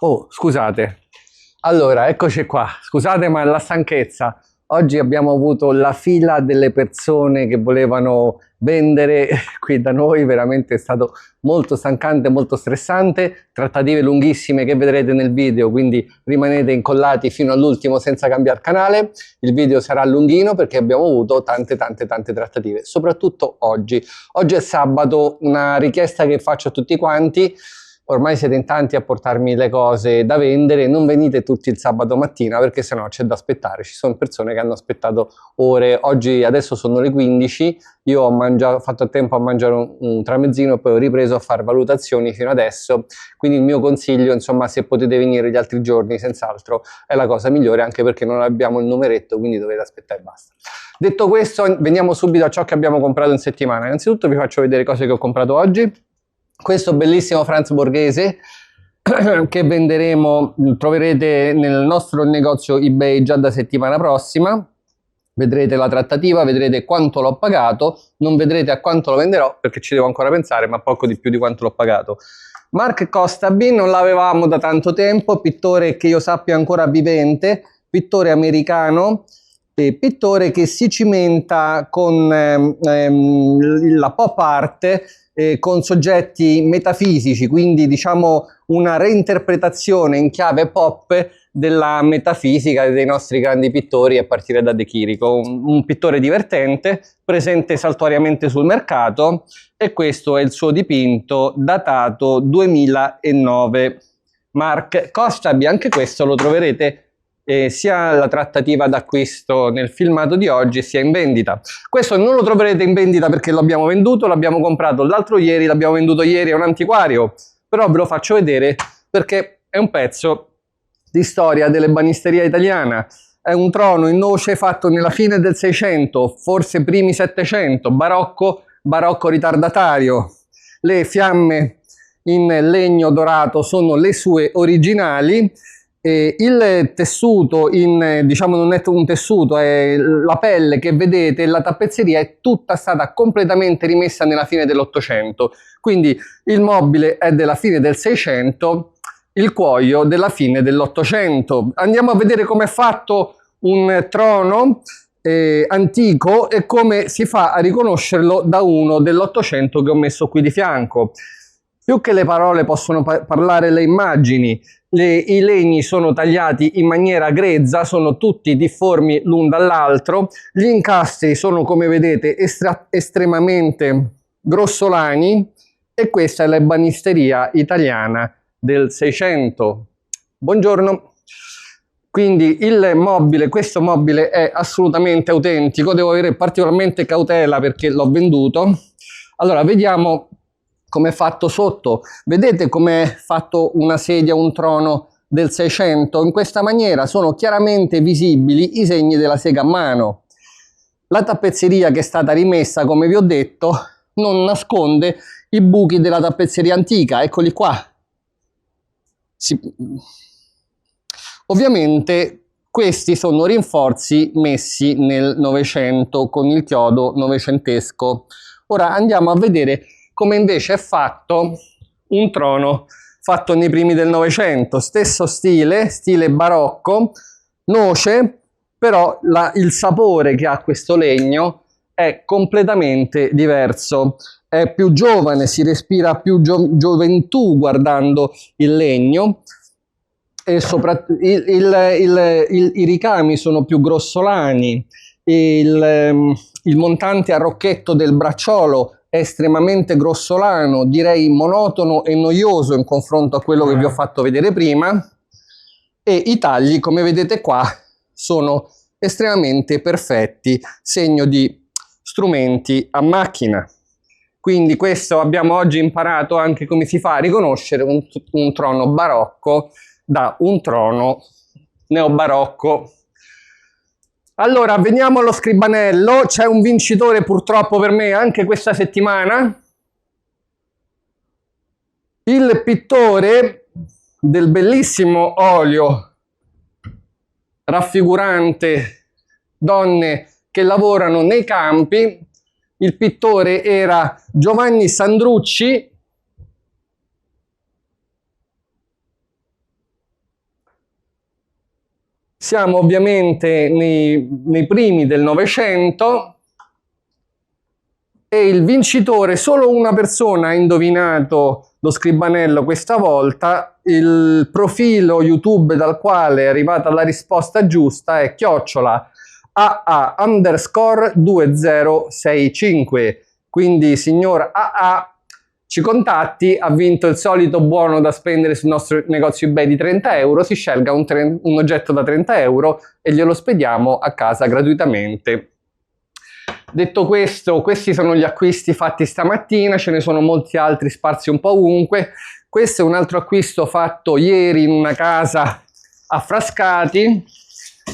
Oh, scusate. Allora, eccoci qua. Scusate, ma la stanchezza. Oggi abbiamo avuto la fila delle persone che volevano vendere qui da noi, veramente è stato molto stancante, molto stressante, trattative lunghissime che vedrete nel video, quindi rimanete incollati fino all'ultimo senza cambiare canale. Il video sarà lunghino perché abbiamo avuto tante trattative, soprattutto oggi. Oggi è sabato, una richiesta che faccio a tutti quanti. Ormai siete in tanti a portarmi le cose da vendere, non venite tutti il sabato mattina perché sennò c'è da aspettare. Ci sono persone che hanno aspettato ore. Oggi, adesso sono le 15, io ho fatto tempo a mangiare un tramezzino e poi ho ripreso a fare valutazioni fino adesso. Quindi il mio consiglio, insomma, se potete venire gli altri giorni, senz'altro è la cosa migliore, anche perché non abbiamo il numeretto, quindi dovete aspettare e basta. Detto questo, veniamo subito a ciò che abbiamo comprato in settimana. Innanzitutto vi faccio vedere cose che ho comprato oggi. Questo bellissimo Franz Borghese che venderemo, troverete nel nostro negozio eBay già da settimana prossima. Vedrete la trattativa, vedrete quanto l'ho pagato, non vedrete a quanto lo venderò perché ci devo ancora pensare, ma poco di più di quanto l'ho pagato. Mark Costaby non l'avevamo da tanto tempo, pittore che io sappia ancora vivente, pittore americano, pittore che si cimenta con la pop art, con soggetti metafisici, quindi diciamo una reinterpretazione in chiave pop della metafisica dei nostri grandi pittori a partire da De Chirico, un pittore divertente, presente saltuariamente sul mercato, e questo è il suo dipinto datato 2009. Mark Costaby, anche questo lo troverete sia la trattativa d'acquisto nel filmato di oggi sia in vendita. Questo non lo troverete in vendita perché lo abbiamo venduto, l'abbiamo comprato l'altro ieri, l'abbiamo venduto ieri a un antiquario, però ve lo faccio vedere perché è un pezzo di storia dell'ebanisteria italiana. È un trono in noce fatto nella fine del 600, forse primi 700, barocco ritardatario. Le fiamme in legno dorato sono le sue originali. Il tessuto, diciamo non è un tessuto, è la pelle che vedete, la tappezzeria è tutta stata completamente rimessa nella fine dell'Ottocento. Quindi il mobile è della fine del 600, il cuoio della fine dell'Ottocento. Andiamo a vedere come è fatto un trono antico e come si fa a riconoscerlo da uno dell'Ottocento che ho messo qui di fianco. Più che le parole possono parlare le immagini. I legni sono tagliati in maniera grezza, sono tutti difformi l'un dall'altro. Gli incastri sono, come vedete, estremamente grossolani, e questa è l'ebanisteria italiana del 600. Buongiorno. Quindi il mobile, questo mobile è assolutamente autentico, devo avere particolarmente cautela perché l'ho venduto. Allora, vediamo come è fatto sotto. Vedete come è fatto una sedia, un trono del 600? In questa maniera sono chiaramente visibili i segni della sega a mano. La tappezzeria che è stata rimessa, come vi ho detto, non nasconde i buchi della tappezzeria antica, eccoli qua. Ovviamente questi sono rinforzi messi nel Novecento con il chiodo novecentesco. Ora andiamo a vedere come invece è fatto un trono fatto nei primi del Novecento, stesso stile barocco, noce, però il sapore che ha questo legno è completamente diverso, è più giovane, si respira più gioventù guardando il legno, e soprattutto i ricami sono più grossolani, il montante a rocchetto del bracciolo è estremamente grossolano, direi monotono e noioso in confronto a quello che vi ho fatto vedere prima, e i tagli, come vedete qua, sono estremamente perfetti, segno di strumenti a macchina. Quindi questo abbiamo oggi imparato anche come si fa a riconoscere un trono barocco da un trono neobarocco. Allora, veniamo allo scribanello. C'è un vincitore purtroppo per me anche questa settimana. Il pittore del bellissimo olio raffigurante donne che lavorano nei campi. Il pittore era Giovanni Sandrucci, Siamo ovviamente nei primi del Novecento e il vincitore, solo una persona ha indovinato lo scribanello questa volta. Il profilo YouTube dal quale è arrivata la risposta giusta è @AA_2065. Quindi signor AA ci contatti, ha vinto il solito buono da spendere sul nostro negozio eBay di 30 euro, si scelga un oggetto da 30 euro e glielo spediamo a casa gratuitamente. Detto questo, questi sono gli acquisti fatti stamattina, ce ne sono molti altri sparsi un po' ovunque. Questo è un altro acquisto fatto ieri in una casa a Frascati.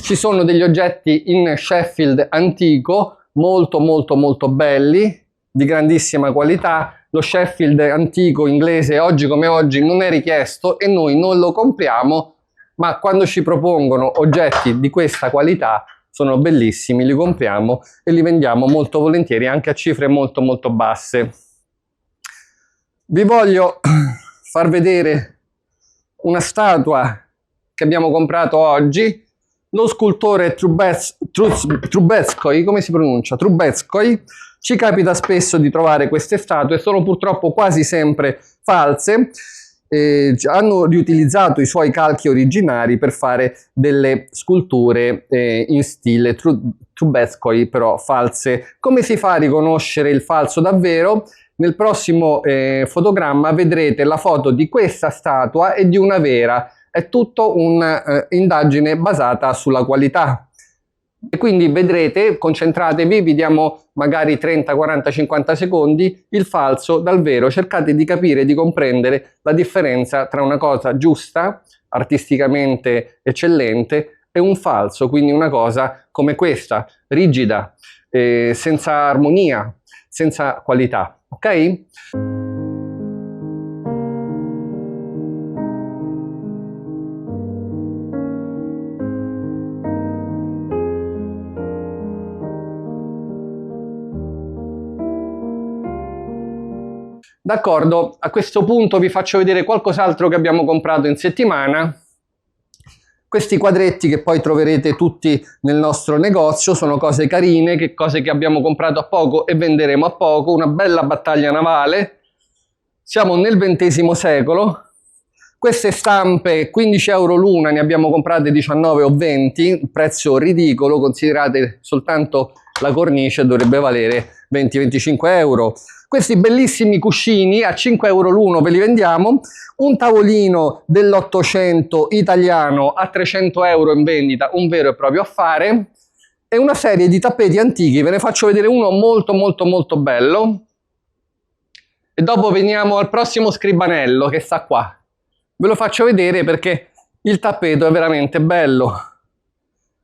Ci sono degli oggetti in Sheffield antico, molto molto molto belli, di grandissima qualità. Lo Sheffield antico inglese oggi come oggi non è richiesto e noi non lo compriamo, ma quando ci propongono oggetti di questa qualità sono bellissimi, li compriamo e li vendiamo molto volentieri anche a cifre molto molto basse. Vi voglio far vedere una statua che abbiamo comprato oggi. Lo scultore Trubetskoy, come si pronuncia? Trubetskoy. Ci capita spesso di trovare queste statue, sono purtroppo quasi sempre false. Hanno riutilizzato i suoi calchi originari per fare delle sculture in stile Trubetskoy, però false. Come si fa a riconoscere il falso davvero? Nel prossimo fotogramma vedrete la foto di questa statua e di una vera. È tutto un'indagine basata sulla qualità. E quindi vedrete, concentratevi, vi diamo magari 30, 40, 50 secondi, il falso dal vero. Cercate di capire, di comprendere la differenza tra una cosa giusta, artisticamente eccellente, e un falso, quindi una cosa come questa, rigida, senza armonia, senza qualità. Ok? D'accordo, a questo punto vi faccio vedere qualcos'altro che abbiamo comprato in settimana. Questi quadretti che poi troverete tutti nel nostro negozio sono cose carine, cose che abbiamo comprato a poco e venderemo a poco. Una bella battaglia navale. Siamo nel XX secolo. Queste stampe 15 euro l'una, ne abbiamo comprate 19 o 20, prezzo ridicolo, considerate soltanto la cornice dovrebbe valere 20-25 euro. Questi bellissimi cuscini a 5 euro l'uno ve li vendiamo, un tavolino dell'800 italiano a 300 euro in vendita, un vero e proprio affare, e una serie di tappeti antichi, ve ne faccio vedere uno molto molto molto bello, e dopo veniamo al prossimo scribanello che sta qua. Ve lo faccio vedere perché il tappeto è veramente bello.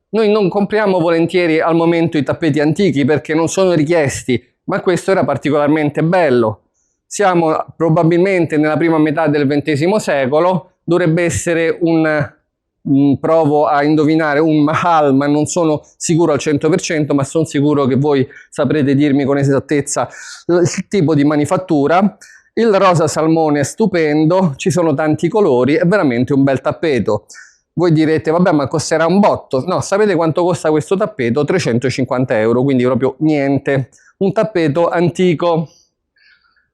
Noi non compriamo volentieri al momento i tappeti antichi perché non sono richiesti, ma questo era particolarmente bello. Siamo probabilmente nella prima metà del XX secolo, dovrebbe essere provo a indovinare un Mahal, ma non sono sicuro al 100%, ma sono sicuro che voi saprete dirmi con esattezza il tipo di manifattura. Il rosa salmone è stupendo, ci sono tanti colori, è veramente un bel tappeto. Voi direte, vabbè, ma costerà un botto. No, sapete quanto costa questo tappeto? 350 euro, quindi proprio niente. Un tappeto antico.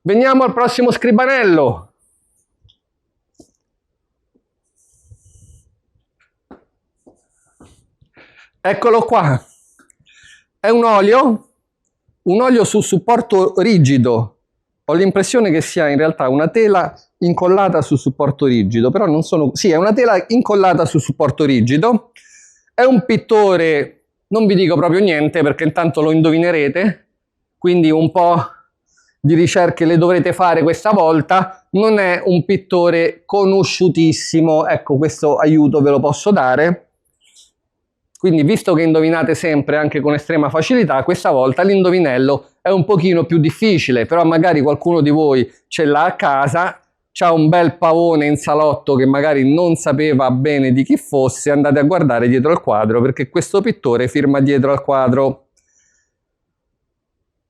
Veniamo al prossimo scribanello. Eccolo qua. È un olio su supporto rigido. Ho l'impressione che sia in realtà una tela incollata su supporto rigido, però non sono... Sì, è una tela incollata su supporto rigido. È un pittore, non vi dico proprio niente perché intanto lo indovinerete, quindi un po' di ricerche le dovrete fare questa volta. Non è un pittore conosciutissimo, ecco, questo aiuto ve lo posso dare. Quindi, visto che indovinate sempre anche con estrema facilità, questa volta l'indovinello è un pochino più difficile, però magari qualcuno di voi ce l'ha a casa, c'ha un bel pavone in salotto che magari non sapeva bene di chi fosse, andate a guardare dietro al quadro, perché questo pittore firma dietro al quadro.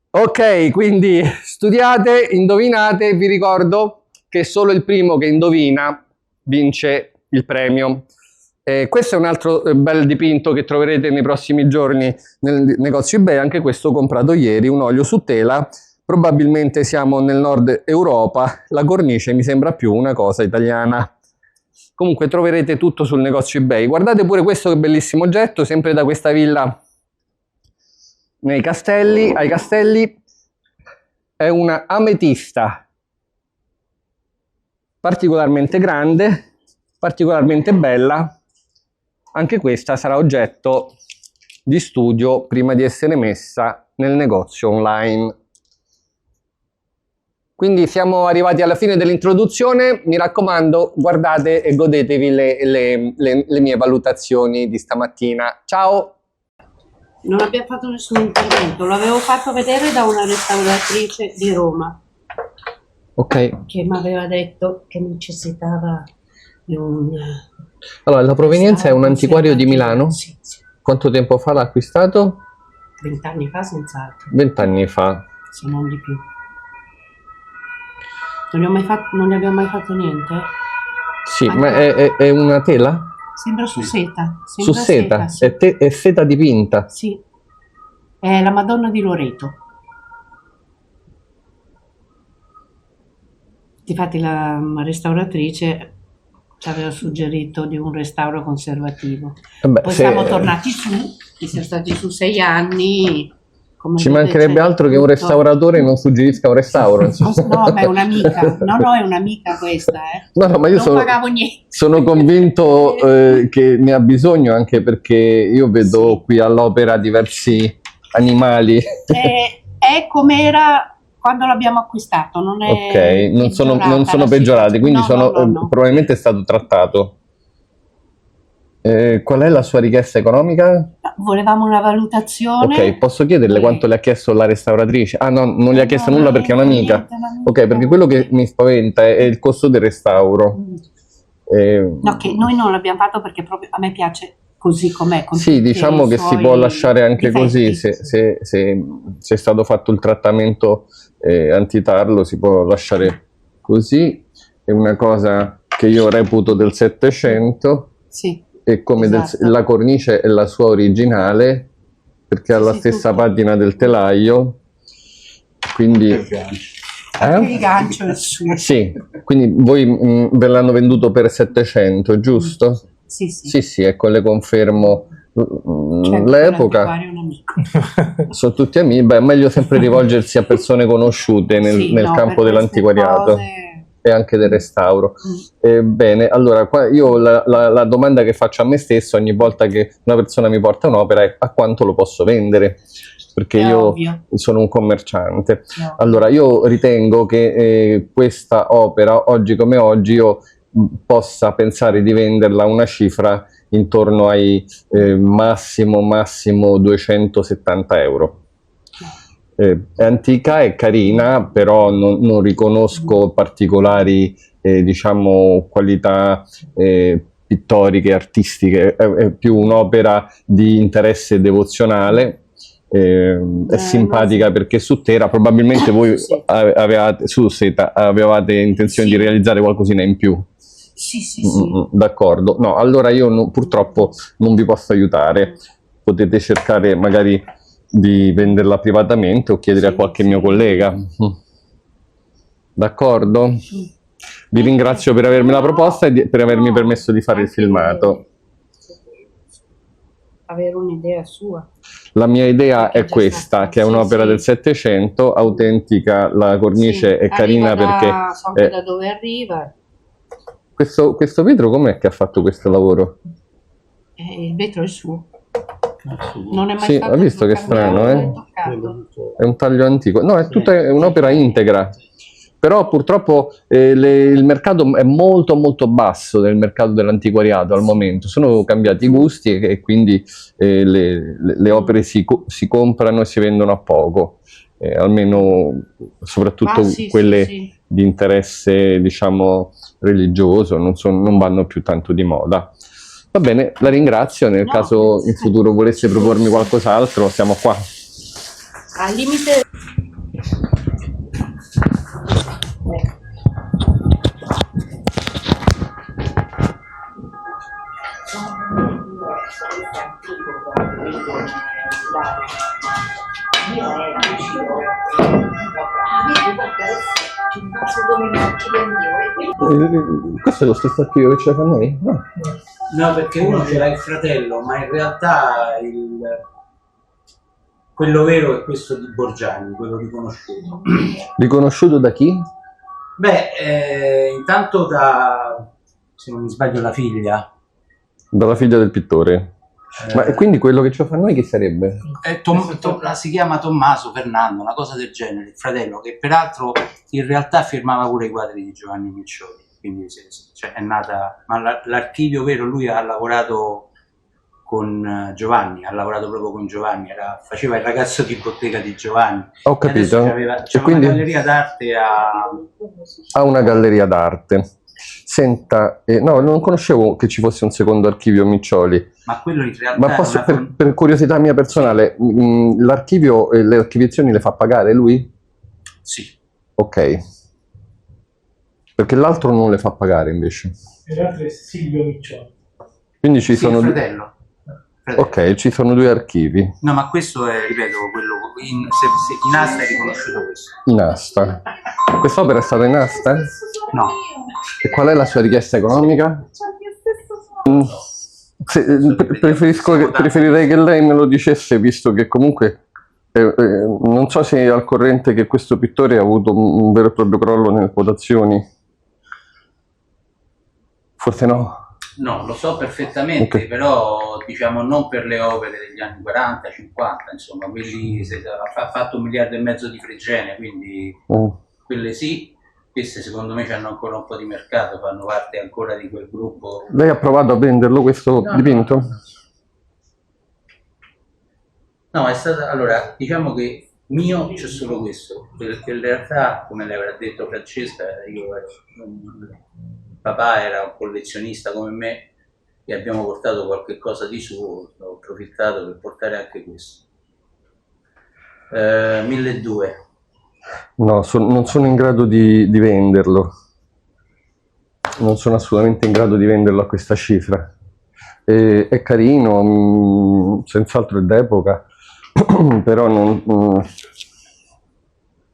Ok, quindi studiate, indovinate, vi ricordo che solo il primo che indovina vince il premio. Questo è un altro bel dipinto che troverete nei prossimi giorni nel negozio eBay, anche questo comprato ieri, un olio su tela, probabilmente siamo nel nord Europa, la cornice mi sembra più una cosa italiana. Comunque troverete tutto sul negozio eBay. Guardate pure questo che bellissimo oggetto, sempre da questa villa ai Castelli, è una ametista particolarmente grande, particolarmente bella. Anche questa sarà oggetto di studio prima di essere messa nel negozio online. Quindi siamo arrivati alla fine dell'introduzione, mi raccomando, guardate e godetevi le mie valutazioni di stamattina. Ciao! Non abbiamo fatto nessun intervento, l'avevo fatto vedere da una restauratrice di Roma. Ok. Che mi aveva detto che necessitava di un... Allora, la provenienza è un antiquario di Milano? Sì, sì. Quanto tempo fa l'ha acquistato? 20 anni fa senz'altro. 20 anni fa. Se non di più. Non gli abbiamo mai fatto niente? Sì, ma è una tela? Sembra su seta. Su seta? Sì. È seta dipinta? Sì. È la Madonna di Loreto. Infatti la restauratrice ci aveva suggerito di un restauro conservativo. Vabbè, Poi siamo tornati su, siamo stati su 6 anni. Come ci vedete, mancherebbe c'è altro che un tutto. restauratore non suggerisca un restauro. Insomma. No, ma è un'amica. No, è un'amica questa, No, ma io non pagavo niente. sono convinto che ne ha bisogno, anche perché io vedo qui all'opera diversi animali. È come era quando l'abbiamo acquistato, non è Ok, non sono la peggiorati, quindi situazione. No. probabilmente è stato trattato. Qual è la sua richiesta economica? Volevamo una valutazione. Ok, posso chiederle quanto le ha chiesto la restauratrice? Ah no, non le ha chiesto nulla perché è un'amica. Ok, perché quello che mi spaventa è il costo del restauro. No, che noi non l'abbiamo fatto perché proprio a me piace così com'è. Sì, diciamo che si può lasciare anche così, se è stato fatto il trattamento antitarlo si può lasciare così. È una cosa che io reputo del Settecento. Sì. E come Esatto. la cornice è la sua originale, perché ha la stessa patina del telaio, quindi... Il gancio è suo. Sì, quindi voi ve l'hanno venduto per 700, giusto? Sì, sì. Sì, ecco, le confermo l'epoca. Sono tutti amici, beh, è meglio sempre rivolgersi a persone conosciute nel campo dell'antiquariato. E anche del restauro. Bene, allora io la domanda che faccio a me stesso ogni volta che una persona mi porta un'opera è: a quanto lo posso vendere? Perché io sono un commerciante. Allora io ritengo che questa opera, oggi come oggi, io possa pensare di venderla a una cifra intorno ai massimo 270 euro. È antica, è carina, però non riconosco particolari diciamo, qualità pittoriche, artistiche, è più un'opera di interesse devozionale. È simpatica perché su terra, probabilmente voi avevate intenzione di realizzare qualcosina in più. Sì. D'accordo, no, allora io purtroppo non vi posso aiutare, potete cercare magari di venderla privatamente o chiedere a qualche mio collega. D'accordo? Vi ringrazio per avermi la proposta e per avermi permesso di fare il filmato. Avere un'idea sua. La mia idea è questa, che è un'opera del Settecento, autentica, la cornice è carina perché... So anche da dove arriva. Questo vetro com'è che ha fatto questo lavoro? Il vetro è suo. Non è mai sì, stato ha visto che strano, È un taglio antico. No, è tutta un'opera integra. Però purtroppo il mercato è molto basso del mercato dell'antiquariato al momento. Sono cambiati i gusti e quindi le opere si comprano e si vendono a poco. Almeno soprattutto quelle di interesse, diciamo, religioso, non vanno più tanto di moda. Va bene, la ringrazio, nel caso in futuro volesse propormi qualcos'altro, siamo qua. Al limite... Questo è lo stesso archivio che c'è con noi? No. No, perché uno ce l'ha il fratello, ma in realtà quello vero è questo di Borgianni, quello riconosciuto. Riconosciuto da chi? Beh, intanto da, se non mi sbaglio, la figlia. Dalla figlia del pittore. Ma e quindi quello che ci fa noi chi sarebbe? Si chiama Tommaso Fernando, una cosa del genere, il fratello, che peraltro in realtà firmava pure i quadri di Giovanni Miccioli, quindi cioè, è nata, ma l'archivio vero, lui ha lavorato con Giovanni, ha lavorato proprio con Giovanni, faceva il ragazzo di bottega di Giovanni. Ho capito. C'aveva quindi una galleria d'arte ha una galleria d'arte. Senta, no, non conoscevo che ci fosse un secondo archivio Miccioli. Ma quello in realtà Ma posso, per curiosità mia personale, l'archivio e le archiviazioni le fa pagare lui? Sì. Ok. Perché l'altro non le fa pagare invece. E l'altro è Silvio Miccioli. Quindi ci sono il fratello. Ok, ci sono due archivi. No, ma questo è, ripeto, quello in asta è riconosciuto questo. In asta. Quest'opera è stata in asta? No. E qual è la sua richiesta economica? Preferirei che lei me lo dicesse, visto che comunque non so se è al corrente che questo pittore ha avuto un vero e proprio crollo nelle quotazioni. Forse no? No, lo so perfettamente, okay. Però diciamo non per le opere degli anni 40, 50, insomma, quelli ha fatto 1,5 miliardi di Fregene, quindi quelle sì. Queste secondo me hanno ancora un po' di mercato, fanno parte ancora di quel gruppo. Lei ha provato a venderlo questo dipinto? No, è stata, allora, diciamo che mio c'è solo questo, perché in realtà, come le avrà detto Francesca, papà era un collezionista come me e abbiamo portato qualche cosa di suo, ho approfittato per portare anche questo. 1.200. No, non sono in grado di venderlo. Non sono assolutamente in grado di venderlo a questa cifra. È carino, senz'altro è d'epoca, però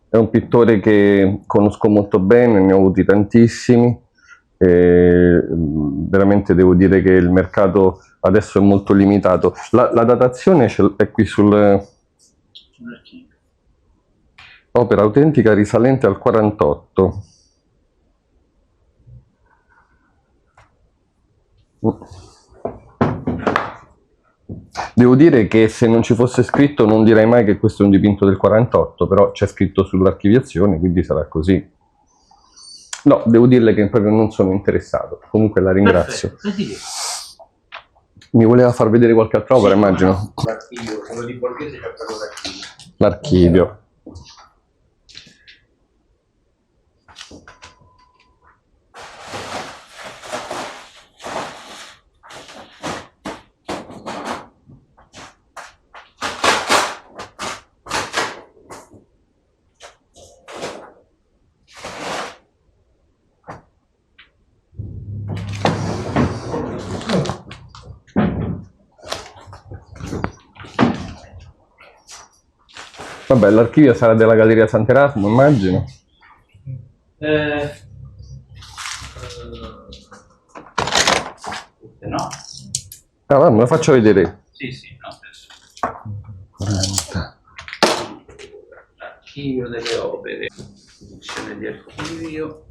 è un pittore che conosco molto bene, ne ho avuti tantissimi. Veramente devo dire che il mercato adesso è molto limitato. La datazione è qui sull'archivio. Opera autentica risalente al 48. Devo dire che se non ci fosse scritto non direi mai che questo è un dipinto del 48, però c'è scritto sull'archiviazione, quindi sarà così. No, devo dirle che proprio non sono interessato. Comunque la ringrazio. Perfetto. Mi voleva far vedere qualche altra opera, immagino. L'archivio, quello di Borghese c'è proprio l'archivio. L'archivio. Vabbè, l'archivio sarà della Galleria Sant'Erasmo, immagino. No. Ah, va, me lo faccio vedere. Sì, no, adesso. 40. Archivio delle opere. Sezione di archivio.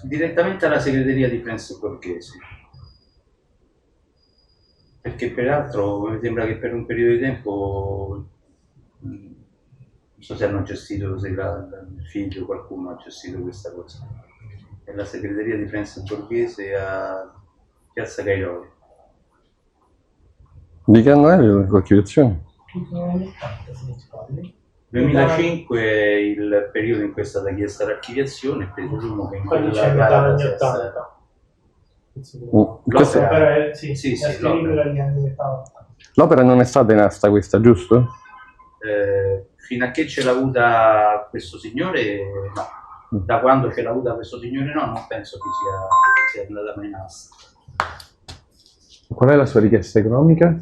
Direttamente alla segreteria di Prensa Borghese. Perché peraltro mi sembra che per un periodo di tempo, non so se hanno gestito, se il figlio o qualcuno ha gestito questa cosa, è la segreteria di Prensa Borghese a Piazza Cairoli. Di che anno è l'archiviazione? 2005 è il periodo in cui è stata chiesta l'archiviazione, presumo che in Quindi quella c'è metà data anni sia 80. stata. L'opera sì, sì, l'opera degli anni 80. L'opera non è stata in asta questa, giusto? Fino a che ce l'ha avuta questo signore, no. da quando ce l'ha avuta questo signore no, non penso che sia andata mai in asta. Qual è la sua richiesta economica?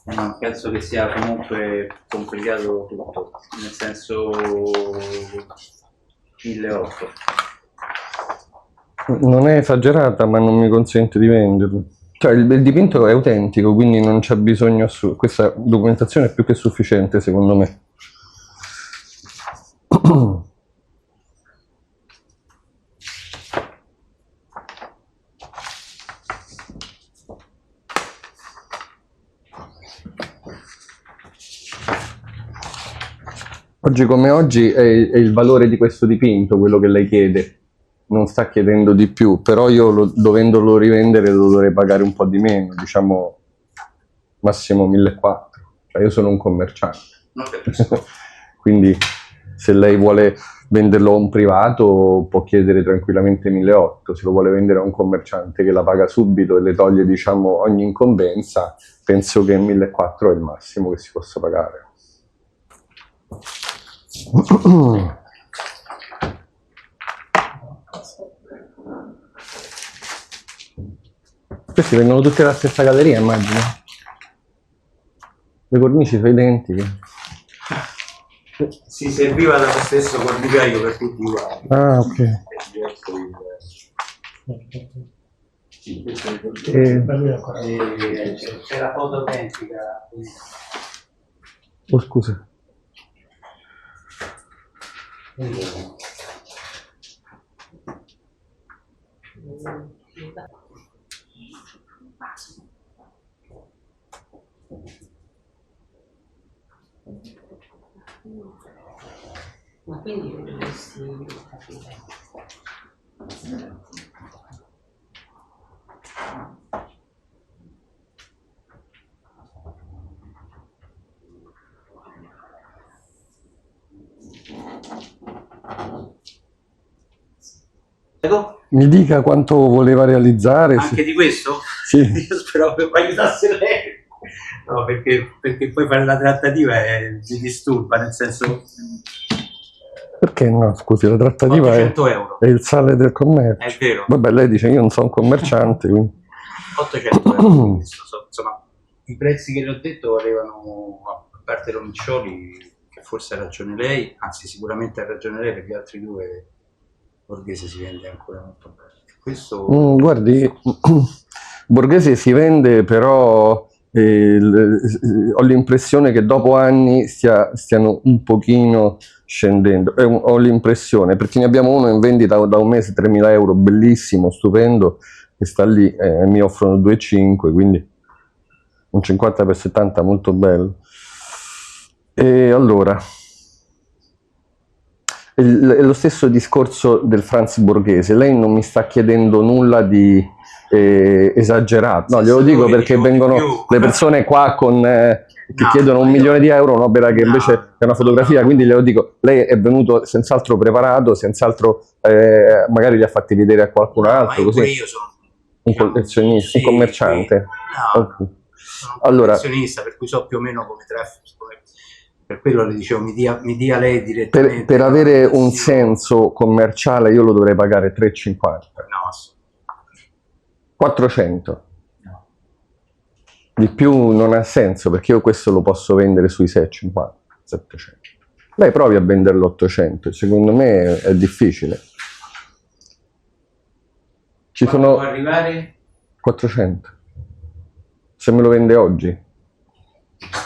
No, penso che sia comunque complicato tutto, nel senso 1.800. Non è esagerata, ma non mi consente di venderlo. Cioè, il dipinto è autentico, quindi non c'è bisogno questa documentazione è più che sufficiente, secondo me. Oggi come oggi è il valore di questo dipinto quello che lei chiede. Non sta chiedendo di più, però io dovendolo rivendere lo dovrei pagare un po' di meno, diciamo massimo 1.400. Cioè io sono un commerciante. Non capisco. Quindi se lei vuole venderlo a un privato può chiedere tranquillamente 1.800, se lo vuole vendere a un commerciante che la paga subito e le toglie diciamo ogni incombenza, penso che 1.400 è il massimo che si possa pagare. Questi vengono tutti dalla stessa galleria, immagino. Le cornici sono identiche. Si serviva dallo stesso cornicaio per tutti uguali. Ah, ok. Sì, questo è il Per lui è ancora. c'è la foto autentica. Oh, scusa. Ma quindi dovresti capire. Ecco, Mi dica quanto voleva realizzare. anche di questo? Sì. Io speravo che mi aiutasse lei. No, perché poi fare la trattativa mi disturba, nel senso Perché no? Scusi, la trattativa 800 euro. è il sale del commercio. È vero, Vabbè, lei dice io non sono un commerciante, quindi... 800 euro. Insomma, i prezzi che le ho detto arrivano, a parte Romiccioli, che forse ha ragione lei, anzi sicuramente ha ragione lei, perché gli altri due Borghese si vende ancora molto bene. Questo Guardi, Borghese si vende, però ho l'impressione che dopo anni stiano un pochino scendendo. Ho l'impressione, perché ne abbiamo uno in vendita da un mese, 3.000 euro, bellissimo, stupendo, che sta lì, mi offrono 2,5, quindi un 50x70 molto bello. E allora... È lo stesso discorso del Franz Borghese, lei non mi sta chiedendo nulla di esagerato, no, glielo dico perché vengono le persone qua che chiedono 1 milione di euro, un'opera che invece è una fotografia, quindi glielo dico, lei è venuto senz'altro preparato, senz'altro magari li ha fatti vedere a qualcun altro, così. Io sono Un collezionista, un commerciante. No, Ok. sono un Allora, collezionista, per cui so più o meno come traffico. Per quello le dicevo, mi dia lei direttamente. per avere un senso commerciale io lo dovrei pagare 3,50. No, 400. no. Di più non ha senso, perché io questo lo posso vendere sui 6,50, 700. Lei provi a venderlo 800, secondo me è difficile. Ci Quando sono può arrivare? 400. Se me lo vende oggi.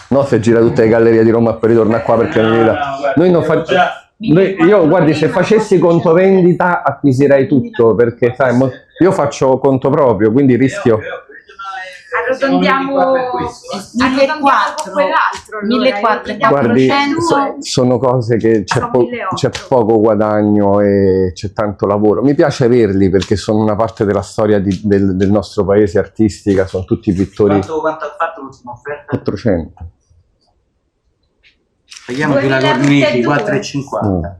No, se gira tutte le gallerie di Roma e poi ritorna qua perché non gli dà. Noi non facciamo. Io guardi, se facessi conto vendita acquisirei tutto, perché sai, io faccio conto proprio, quindi rischio. Arrotondiamo con 1.400, quell'altro. 1.400. Guardi, 400. sono cose che c'è, Sono 1.800. c'è poco guadagno e c'è tanto lavoro. Mi piace averli perché sono una parte della storia del nostro paese artistica, sono tutti pittori. Quanto ha fatto l'ultima offerta? 400. Paghiamoci la 2000 cornice, tutte e 4,50. Mm. Ma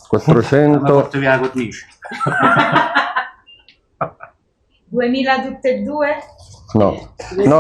400. porto via la cornice. 2000 tutte e due? No,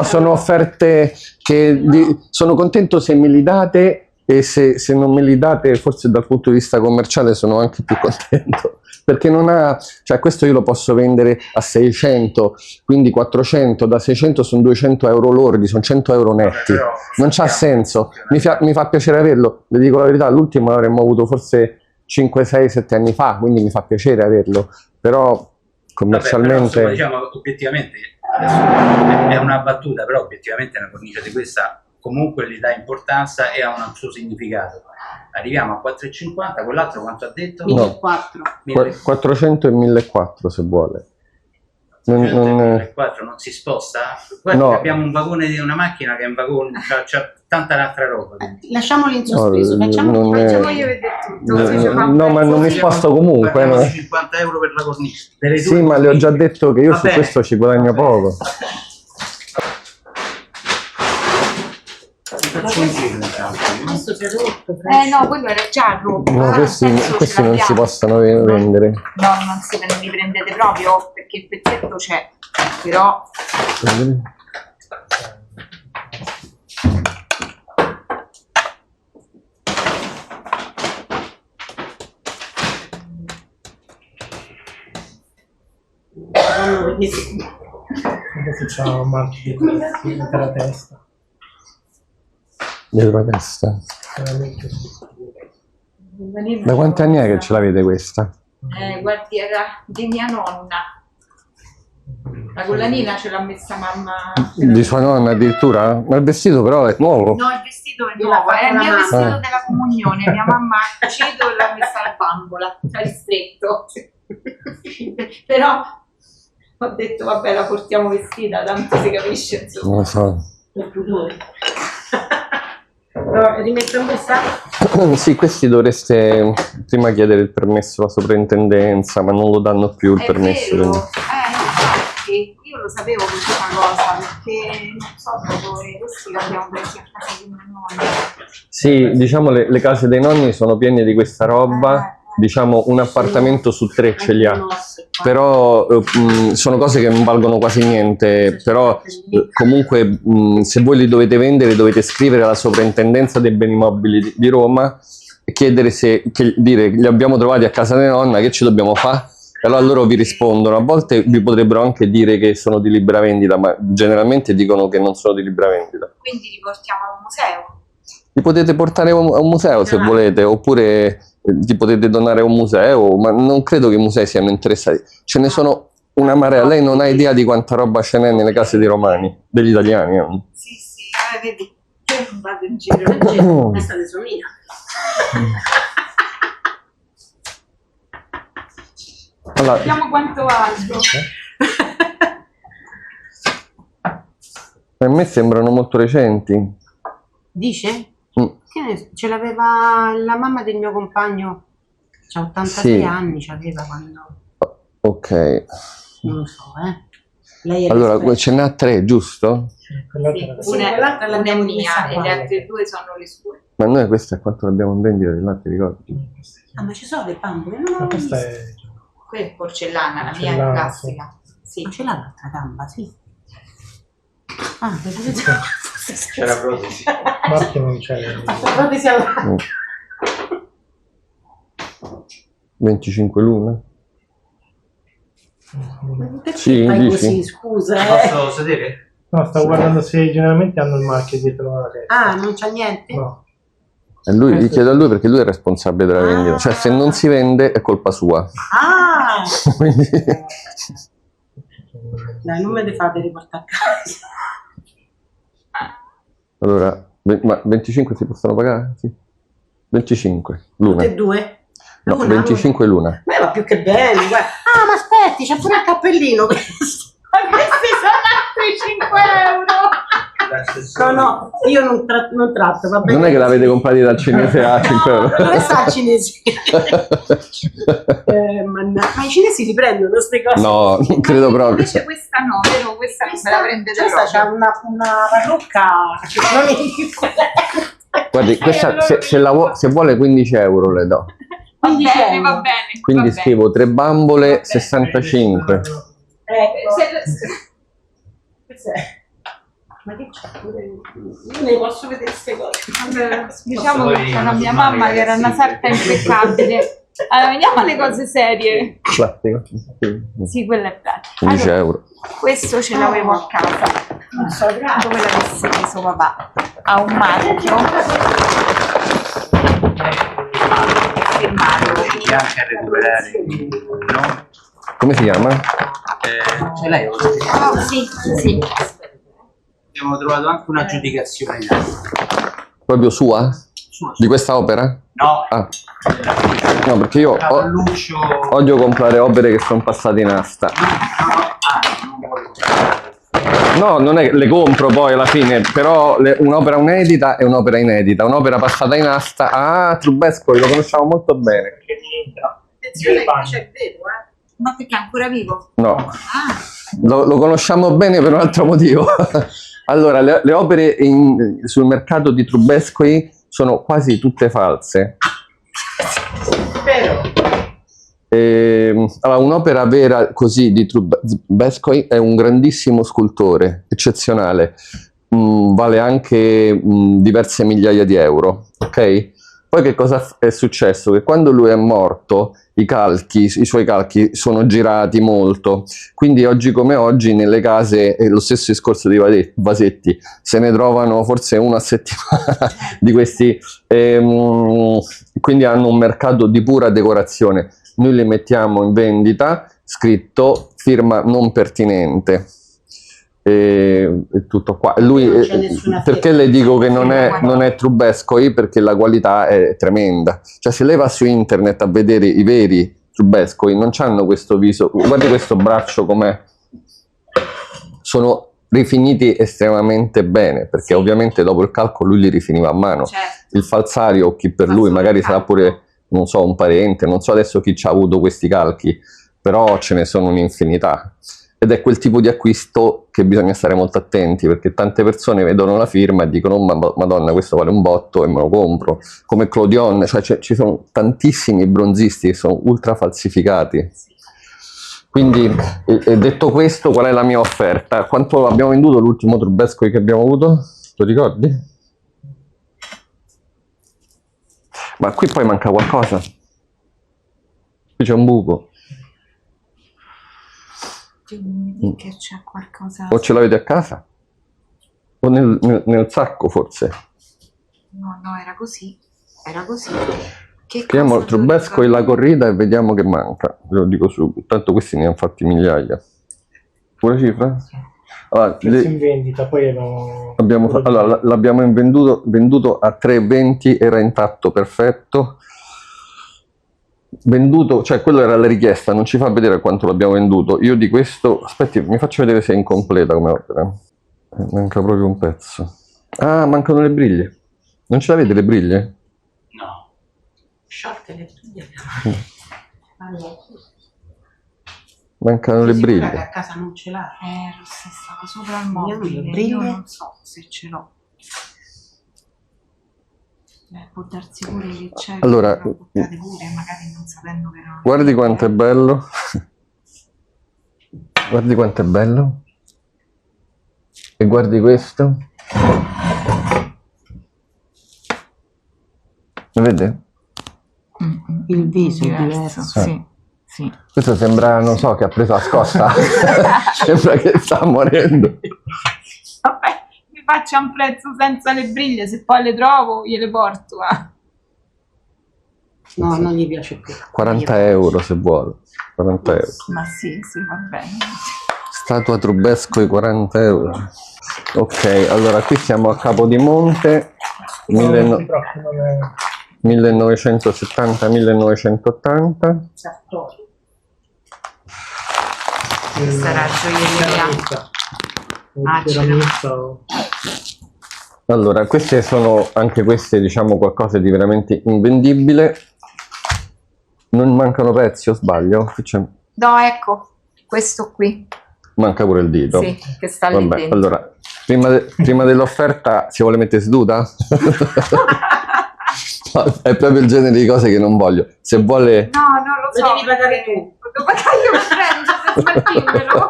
sono offerte che sono contento se me li date e se non me li date, forse dal punto di vista commerciale sono anche più contento, perché non ha, cioè questo io lo posso vendere a 600, quindi 400, da 600 sono 200 euro lordi, sono 100 euro netti, non c'ha senso, mi fa piacere averlo, vi dico la verità, l'ultimo l'avremmo avuto forse 5, 6, 7 anni fa, quindi mi fa piacere averlo, però commercialmente... Vabbè, però, insomma, diciamo, obiettivamente, adesso è una battuta, però obiettivamente una cornice di questa comunque gli dà importanza e ha un suo significato. Arriviamo a 4,50, quell'altro quanto ha detto? No. 1.400. 400 e 1.400 se vuole. Non... 1.400 non si sposta? Guarda, No. abbiamo un vagone di una macchina che è un vagone, c'ha tanta altra roba. Lasciamoli in sospeso, No, facciamo non è- Facciamo io vedere tutto. così ci fa un No, ma pezzo non mi di- sposto comunque. Parliamo no. di 50 euro per la cornice. Delle Sì, due ma le ho già cornici. detto che io Va su bene. questo ci guadagno poco. Faccio un giro intanto. Questo si è rotto. No, quello era già rotto. No, Ah, questi adesso questi ce non si l'abbiamo. possono vendere. No, non li prendete proprio perché il pezzetto c'è, però Adesso c'ha un marchio dietro la testa. Dietro la testa. Veramente sì. Da quanti anni è che ce l'avete questa? guardi, era di mia nonna. La collanina ce l'ha messa mamma. Di sua nonna addirittura? Ma il vestito però è nuovo. No, il vestito è Gliel'ha nuovo, fatto è il la mio mamma. vestito Ah. della comunione. Mia mamma ha cucito e l'ha messa alla bambola, cioè ristretto. Però ho detto, vabbè, la portiamo vestita, tanto si capisce, insomma. Non lo so. Per pudore. No, rimetto questa. Sì, questi dovreste prima chiedere il permesso alla soprintendenza, ma non lo danno più il È permesso. vero, quindi- infatti, io lo sapevo questa cosa, perché non so dove, questi l'abbiamo presi a casa di mia nonna. Sì, diciamo le case dei nonni sono piene di questa roba, diciamo un appartamento su 3 ce li ha. Però sono cose che non valgono quasi niente, però comunque se voi li dovete vendere dovete scrivere alla soprintendenza dei beni mobili di Roma e chiedere dire li abbiamo trovati a casa di nonna, che ci dobbiamo fare? E allora loro vi rispondono, a volte vi potrebbero anche dire che sono di libera vendita, ma generalmente dicono che non sono di libera vendita. Quindi li portiamo al museo. Li potete portare a un museo se volete, oppure li potete donare a un museo, ma non credo che i musei siano interessati. Ce ne sono una marea, lei non ha idea di quanta roba ce n'è nelle case dei romani, degli italiani. Sì, sì, vedi, io non vado in giro. Questa è sua mia. Allora, Vediamo quanto alto. per me sembrano molto recenti. Dice? Mm. Che ce l'aveva la mamma del mio compagno, c'ha 86 Sì. anni, ce l'aveva quando, Ok, non lo so, Lei è allora l'esperta. ce n'ha 3, giusto? Quell'altra era- Sì, Una quell'altra una è l'abbiamo mia messa e qua. le altre due sono le sue. Ma noi questa è quanto l'abbiamo in vendita del latte, ricordi? Ah, ma ci sono le bambole? Non Ma l'ho questa vista. è Quella è porcellana, la mia è Porcellana, classica. Sì. Ma ce l'ha l'altra gamba, sì. Ah, pensate C'era protesi. marchio non c'è. protesi alla... 25 l'una? Perché Sì, fai dici? così, scusa, Posso sedere? No, stavo guardando se generalmente hanno il marchio dietro la testa. Ah, non c'ha niente? No. E lui, gli chiedo a lui perché lui è responsabile della vendita. Cioè, se non si vende è colpa sua. Ah! Quindi... Dai, non me le fate riportare a casa. Allora, ma 25 si possono pagare? Sì. 25, l'una. Tutte e due? No, L'una, 25 l'una. Beh, va più che bene, guarda. Ah, ma aspetti, c'è pure il cappellino questo. Ma questi sono altri 5 euro! No, no, io non tratto, va bene. Non è che l'avete comprati dal cinese a 5 euro? Dove sta il cinese? Ma i cinesi li prendono queste cose? No, non credo proprio. Invece questa no, vero? Questa non me la prendete Questa c'ha proprio. una parrucca che non è Guardi, questa allora se vuole 15 euro le do. Va 15 bene, euro. va bene. Quindi va bene. scrivo 3 bambole 65. Ecco. Se- Questo è- Ma che c'è? Io ne posso vedere queste cose. Allora, diciamo che c'è una mia mamma che era una sarta impeccabile. Allora, veniamo alle cose serie. Plastica? Sì, quella è plastica. 15 Allora, euro. questo ce l'avevo a casa. Non so dove l'avesse preso papà. Ha un marchio firmato. E anche a recuperare, no? Come si chiama? Ce l'hai? Oh, sì, sì. Abbiamo trovato anche un'aggiudicazione in atto. Proprio sua? Di questa opera? No, Ah, no, perché io Cavalluccio. odio comprare opere che sono passate in asta. No, non è che le compro poi alla fine, però un'opera inedita è un'opera inedita, un'opera passata in asta. Ah, Trubesco, lo conosciamo molto bene. Che niente. Attenzione che c'è vero, Ma perché è ancora vivo? No, Ah, lo conosciamo bene per un altro motivo. Allora, le opere sul mercato di Trubescoi sono quasi tutte false. Allora, un'opera vera così di Trubescoi è un grandissimo scultore, eccezionale, vale anche diverse migliaia di euro, ok? Poi che cosa è successo? Che quando lui è morto i suoi calchi sono girati molto, quindi oggi come oggi nelle case è lo stesso discorso di vasetti, se ne trovano forse una a settimana di questi, quindi hanno un mercato di pura decorazione. Noi li mettiamo in vendita, scritto firma non pertinente. E tutto qua. Lui, Non c'è nessuna perché firma. le dico che non è Trubescoi? Perché la qualità è tremenda. Cioè, se lei va su internet a vedere i veri Trubescoi, non hanno questo viso. Guardi questo braccio com'è. Sono rifiniti estremamente bene, perché ovviamente dopo il calco lui li rifiniva a mano. certo. Il falsario, chi per lui magari sarà pure, non so, un parente, non so adesso chi ci ha avuto questi calchi, però ce ne sono un'infinità. Ed è quel tipo di acquisto che bisogna stare molto attenti, perché tante persone vedono la firma e dicono oh, madonna, questo vale un botto e me lo compro. Come Clodion, cioè ci sono tantissimi bronzisti che sono ultra falsificati. Quindi, detto questo, qual è la mia offerta? Quanto abbiamo venduto l'ultimo Trubescoi che abbiamo avuto? Lo ricordi? Ma qui poi manca qualcosa. Qui c'è un buco. Che c'è qualcosa. O ce l'avete a casa? O nel sacco forse? No, era così. Era così. Che Scriviamo cosa Trubesco e la corrida e vediamo che manca. Ve lo dico subito. Tanto questi ne hanno fatti migliaia. Pure cifra? Allora, Prezzo in vendita, poi allora, l'abbiamo venduto a 3,20, era intatto, perfetto. Venduto, cioè quello era la richiesta, non ci fa vedere quanto l'abbiamo venduto. Io di questo, aspetti, mi faccio vedere se è incompleta come opera. Manca proprio un pezzo. Ah, mancano le briglie. Non ce l'avete le briglie? No. Sciolte le briglie. Mancano le Che briglie. a casa non ce l'ha. Rossi stava sopra il Io mobile. le Io briglie? non so se ce l'ho. Può darsi pure che c'è. Allora, che buttate pure, magari non sapendo che non. Guardi quanto è bello. Guardi quanto è bello. E guardi questo. Lo vede? Il viso è diverso. diverso. Sì, sì. Questo sembra, non so, che ha preso la scossa. Sembra che sta morendo. Vabbè, mi faccio un prezzo senza le briglie, se poi le trovo gliele porto. No, non gli piace più. 40 euro se vuole. 40 euro. Ma sì, va bene. Statua Trubesco, 40 euro. Ok, allora qui siamo a Capodimonte. 1970-1980. Questa era gioielleria. Allora, queste sono anche queste, diciamo, qualcosa di veramente invendibile. Non mancano pezzi, o sbaglio? Qui c'è- No, ecco, questo qui. Manca pure il dito. Sì, che sta lì Vabbè, dentro. allora, prima dell'offerta si vuole mettere seduta? No, è proprio il genere di cose che non voglio. Se vuole... No, non lo Lo so. devi pagare tu. Lo devo pagare io per prendere, se smettimelo.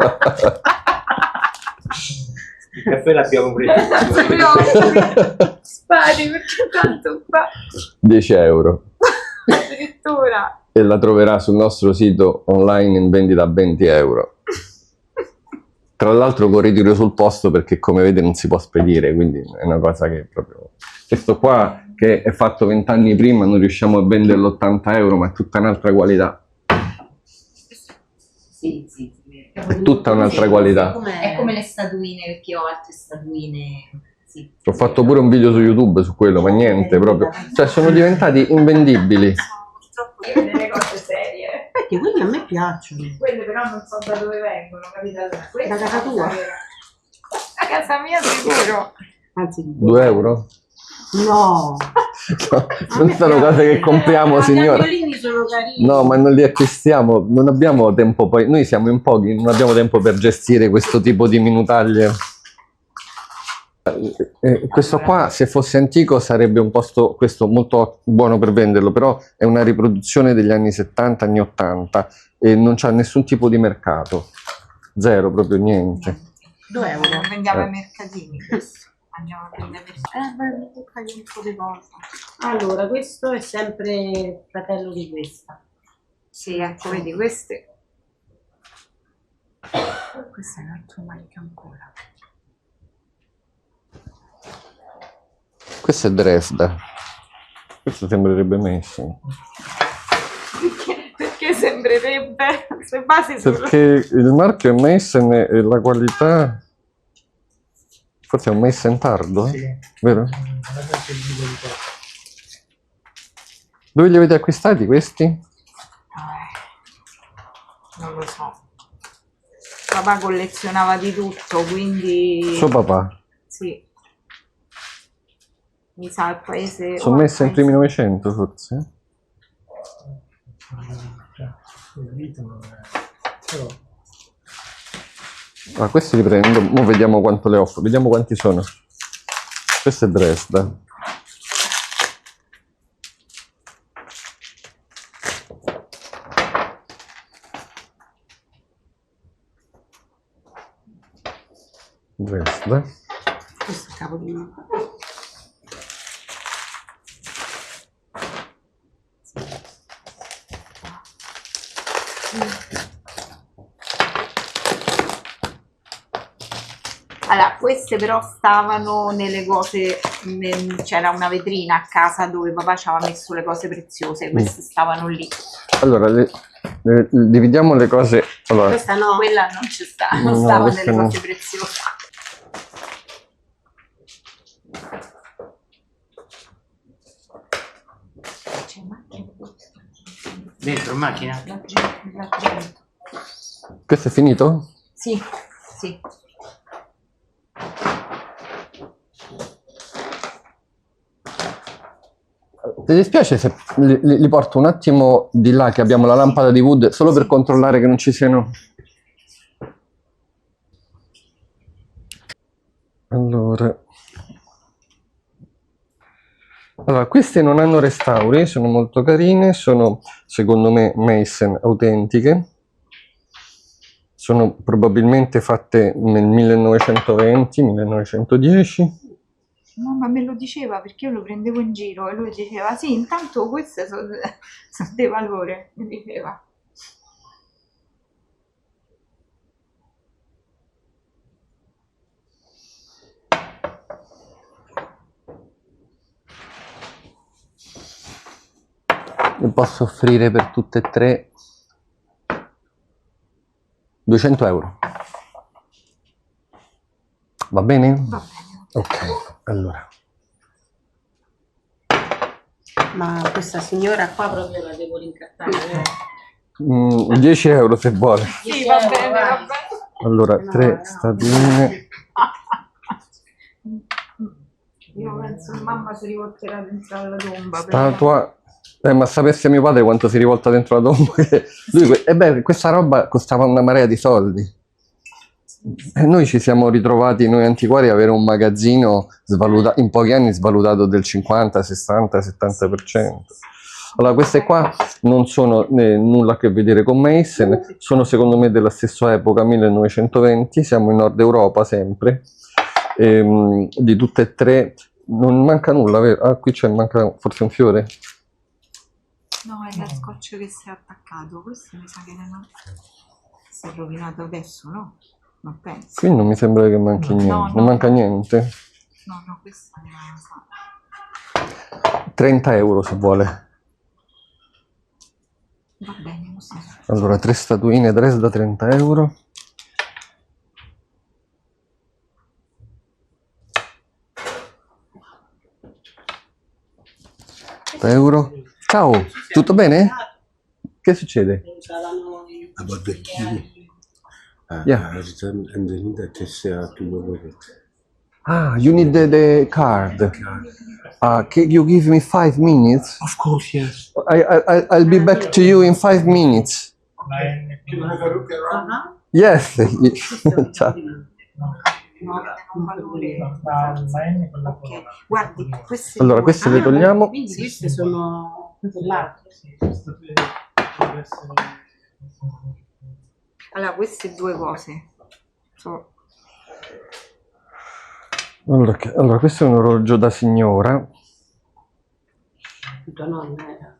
Il caffè l'abbiamo preso. Spari perché tanto fa 10 euro. addirittura. E la troverà sul nostro sito online in vendita a 20 euro. Tra l'altro con ritiro sul posto perché come vede non si può spedire, quindi è una cosa che proprio... Questo qua che è fatto 20 anni prima non riusciamo a venderlo 80 euro, ma è tutta un'altra qualità. Sì, sì. È tutta un'altra qualità. È come le statuine, perché ho altre statuine. Sì. Ho fatto pure un video su YouTube su quello, ma niente proprio. Cioè sono diventati invendibili. Purtroppo io delle cose serie. Perché quelli a me piacciono. Quelle però non so da dove vengono, capito? Da casa tua? A casa mia sicuro. Anzi, 2 euro? no. No, non sono cose che compriamo, I signora. cagnolini sono carini. No, ma non li acquistiamo, non abbiamo tempo poi, noi siamo in pochi, non abbiamo tempo per gestire questo tipo di minutaglie. Questo qua, se fosse antico, sarebbe un posto, questo molto buono per venderlo, però è una riproduzione degli anni 70, anni 80 e non c'ha nessun tipo di mercato, zero, proprio niente. 2 euro. Vendiamo ai mercatini questo. Andiamo a prendere mi tocca un po' di cose. Allora, questo è sempre fratello di questa. Sì, ecco, vedi queste. Questa è un'altra manica ancora. Questo è Dresda, questo sembrerebbe Messi, Perché sembrerebbe se basi sul... perché il marchio è Meissen e la qualità, forse è un Meissen tardo, Sì. vero? Ragazzi, il video di qua. Dove li avete acquistati questi? Non lo so. Papà collezionava di tutto, quindi... Suo papà, Sì. Mi sa il paese... sono messe in primi 900 forse? Cioè, il dito non è... Però... Ah, questi li prendo, ora vediamo quanto le offro, vediamo quanti sono. Questo è Dresda. Dresda. Questo è capolino. Allora, queste però stavano nelle cose, c'era una vetrina a casa dove papà ci aveva messo le cose preziose, queste stavano lì. Allora, dividiamo le cose. Allora, Questa no. Quella non ci sta, non No, stava queste nelle no. cose preziose. C'è macchina Dentro in macchina? questo è finito? Sì, sì. Ti dispiace se li porto un attimo di là che abbiamo la lampada di wood solo per controllare che non ci siano... Allora, queste non hanno restauri, sono molto carine, sono secondo me Meissen autentiche, sono probabilmente fatte nel 1920-1910. Mamma me lo diceva perché io lo prendevo in giro e lui diceva sì, intanto queste sono di valore, mi diceva. Le posso offrire per tutte e tre 200 euro. Va bene? Va bene. Ok, allora. Ma questa signora qua proprio la devo rincartare. 10 euro se vuole. Sì, va bene, va bene. Allora, No, 3 no. statine. Io penso che mamma si rivolterà dentro alla tomba. Statua. Ma sapesse mio padre quanto si rivolta dentro la tomba. Lui, questa roba costava una marea di soldi. E noi ci siamo ritrovati, noi antiquari, a avere un magazzino in pochi anni svalutato del 50, 60, 70%. Allora, queste qua non sono nulla a che vedere con Meissen, sono secondo me della stessa epoca, 1920, siamo in Nord Europa sempre. di tutte e tre. Non manca nulla, vero? Ah, qui manca forse un fiore. No, è lo scotch che si è attaccato. Questo mi sa che non si è rovinato adesso, no? Non penso. Qui non mi sembra che manchi niente. no, Non manca niente. No, questo non lo so. 30 euro se vuole. Va bene, così. Allora, 3 statuine Dresda, 30 euro. Euro. Ciao, tutto bene? Che succede? About the key. Yeah. And they need a test to go with it. Ah, you need the card. Can you give me 5 minutes? Of course, yes. I'll be back to you in 5 minutes. Yes. Ciao. Ok, guardi, queste Allora, queste le togliamo. Quindi queste sono quell'altro. Allora, queste due cose. Allora, questo è un orologio da signora. Tua nonna era.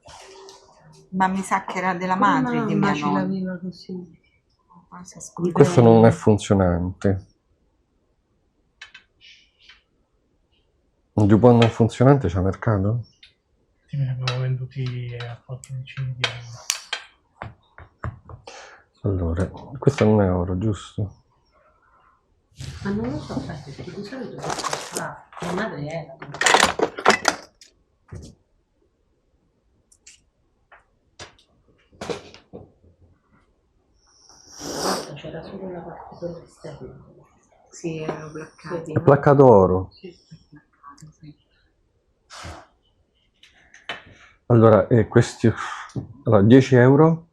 Ma mi sa che era della madre di mia ce nonna. l'aveva così. Questo non è funzionante. Un Dupont non funzionante c'è a mercato? Sì, ne abbiamo venduti a qualche decina di euro. Allora, questo non è oro, giusto? Ma non lo so, perché di solito mia madre era. C'era solo la parte quella esterna. Sì, erano bloccati. È placcato oro. Allora, questi... Allora, 10 euro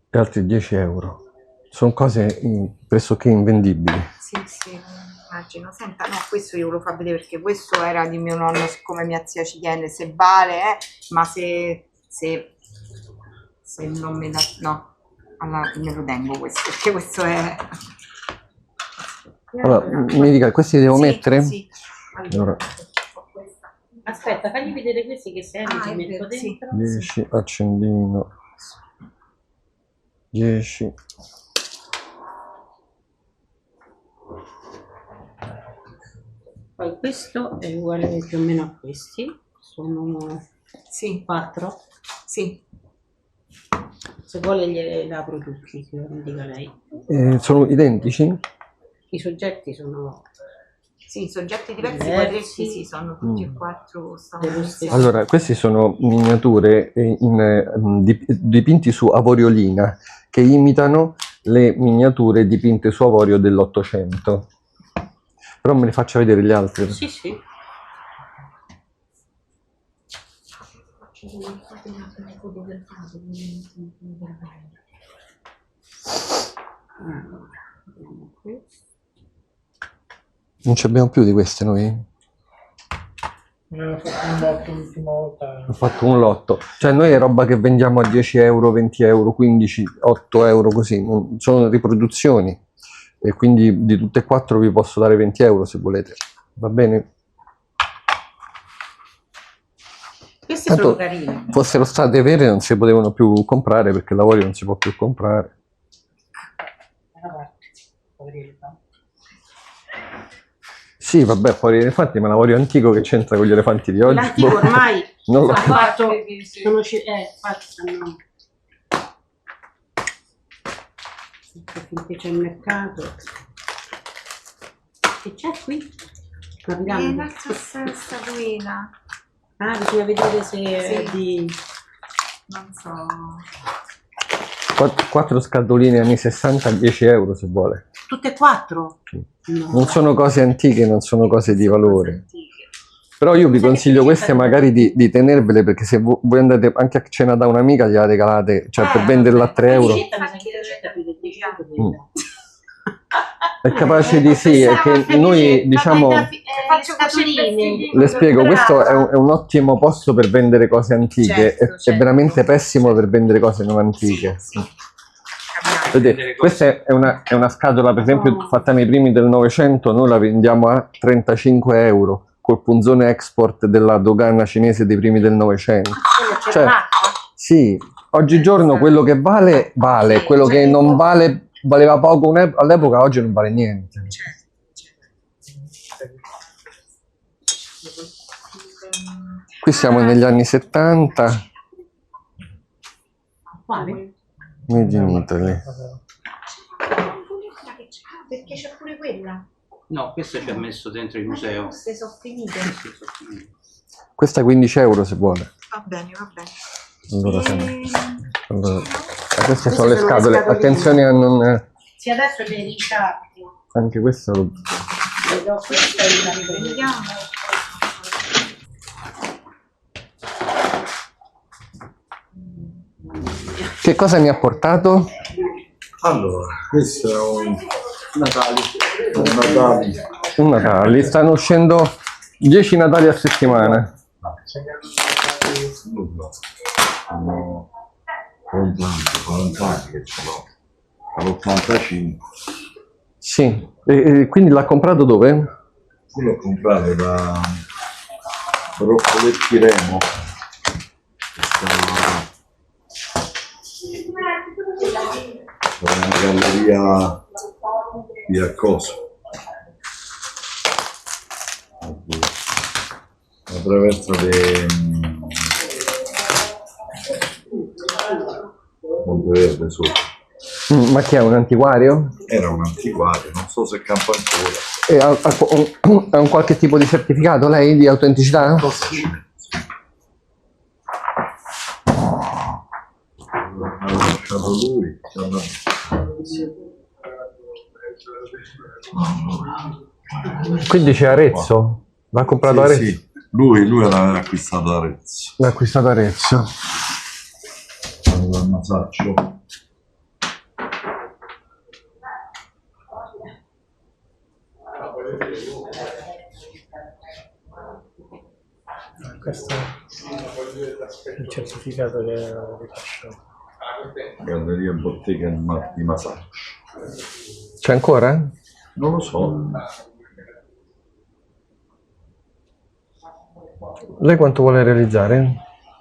e altri 10 euro. Sono cose pressoché invendibili. Sì, immagino. Senta, no, questo io ve lo fa vedere perché questo era di mio nonno, siccome mia zia ci tiene, se vale, ma se non me da... No, allora me lo tengo questo, perché questo è... Allora, mi dica, questi li devo mettere? Sì. Allora, Aspetta, fagli vedere questi che serve, Ah, ci è metto vero, sì. dentro. 10 accendino. 10. Poi questo è uguale più o meno a questi, sono Sì, 4. sì. Se vuole gliela apro tutti, se lo dica lei. Sono identici? I soggetti sono Sì, soggetti diversi, Diversi. quadretti, sì, sono tutti e quattro. Dello stesso. Allora, questi sono miniature dipinti su avoriolina che imitano le miniature dipinte su avorio dell'Ottocento. Però me ne faccia vedere gli altri. Sì, sì. Non ci abbiamo più di queste noi? Abbiamo fatto un botto l'ultima volta. Ho fatto un lotto. Cioè noi è roba che vendiamo a 10 euro, 20 euro, 15, 8 euro così. Sono riproduzioni. E quindi di tutte e quattro vi posso dare 20 euro se volete. Va bene? Queste Tanto sono carine. fossero state vere non si potevano più comprare perché lavori non si può più comprare. Sì, vabbè, fuori gli elefanti, ma l'avorio antico che c'entra con gli elefanti di oggi? L'antico Boh, ormai non lo ha so. fatto, infatti stanno finché c'è il mercato. Che c'è qui? Una piramide. L'altra statuina, Ah, bisogna vedere se è Sì. di... non so. 4 scatoline anni 60 a 10 euro se vuole. Tutte e quattro? Sì. No. Non sono cose antiche, non sono cose di valore. Antiche. Però io vi consiglio queste magari di tenervele perché se voi andate anche a cena da un'amica gliela regalate, cioè per venderla a 3 euro. La ricetta mi sa che la ricetta più di 10 euro quella. È capace di sì, è che noi diciamo... Faccio scatoline. Le spiego, questo è un ottimo posto per vendere cose antiche, Certo, è certo. veramente pessimo per vendere cose non antiche. Sì. Capiamo. Vedete, questa è una scatola, per esempio, fatta nei primi del Novecento, noi la vendiamo a 35 euro, col punzone export della dogana cinese dei primi del Novecento. Cioè, sì, oggigiorno quello che vale, vale, quello che non vale, valeva poco all'epoca, oggi non vale niente. Qui siamo negli anni 70, Quale? Made in Italy. Perché c'è pure quella. No, questo ci ha messo dentro il museo. Queste sono finite. Questi sono finiti. Questa 15 euro se vuole. Va bene, va bene. Allora, queste sono le scatole, attenzione a non... Sì, adesso le ricatti. Anche questa lo... Vedo questa e la riprendiamo. Che cosa mi ha portato? Allora, questo è un Natali. Natale. Un Natale, stanno uscendo 10 Natali a settimana. Sono 40 anni che ce l'ho. All'85. Sì, e quindi l'ha comprato dove? Quello ho comprato da Broccoletti Remo. C'è una galleria di Accoso. Attraverso le Monteverde sopra. Ma che è un antiquario? Era un antiquario, non so se campa ancora. E ha un qualche tipo di certificato lei di autenticità? L'ha lasciato lui. Quindi c'è Arezzo? L'ha comprato Sì, Arezzo? sì. Lui l'aveva acquistato a Arezzo. L'ha acquistato Arezzo. Al Masaccio. Questo è il certificato che rilascio. Galleria Bottega di Masaccio. C'è ancora? Non lo so. Lei quanto vuole realizzare?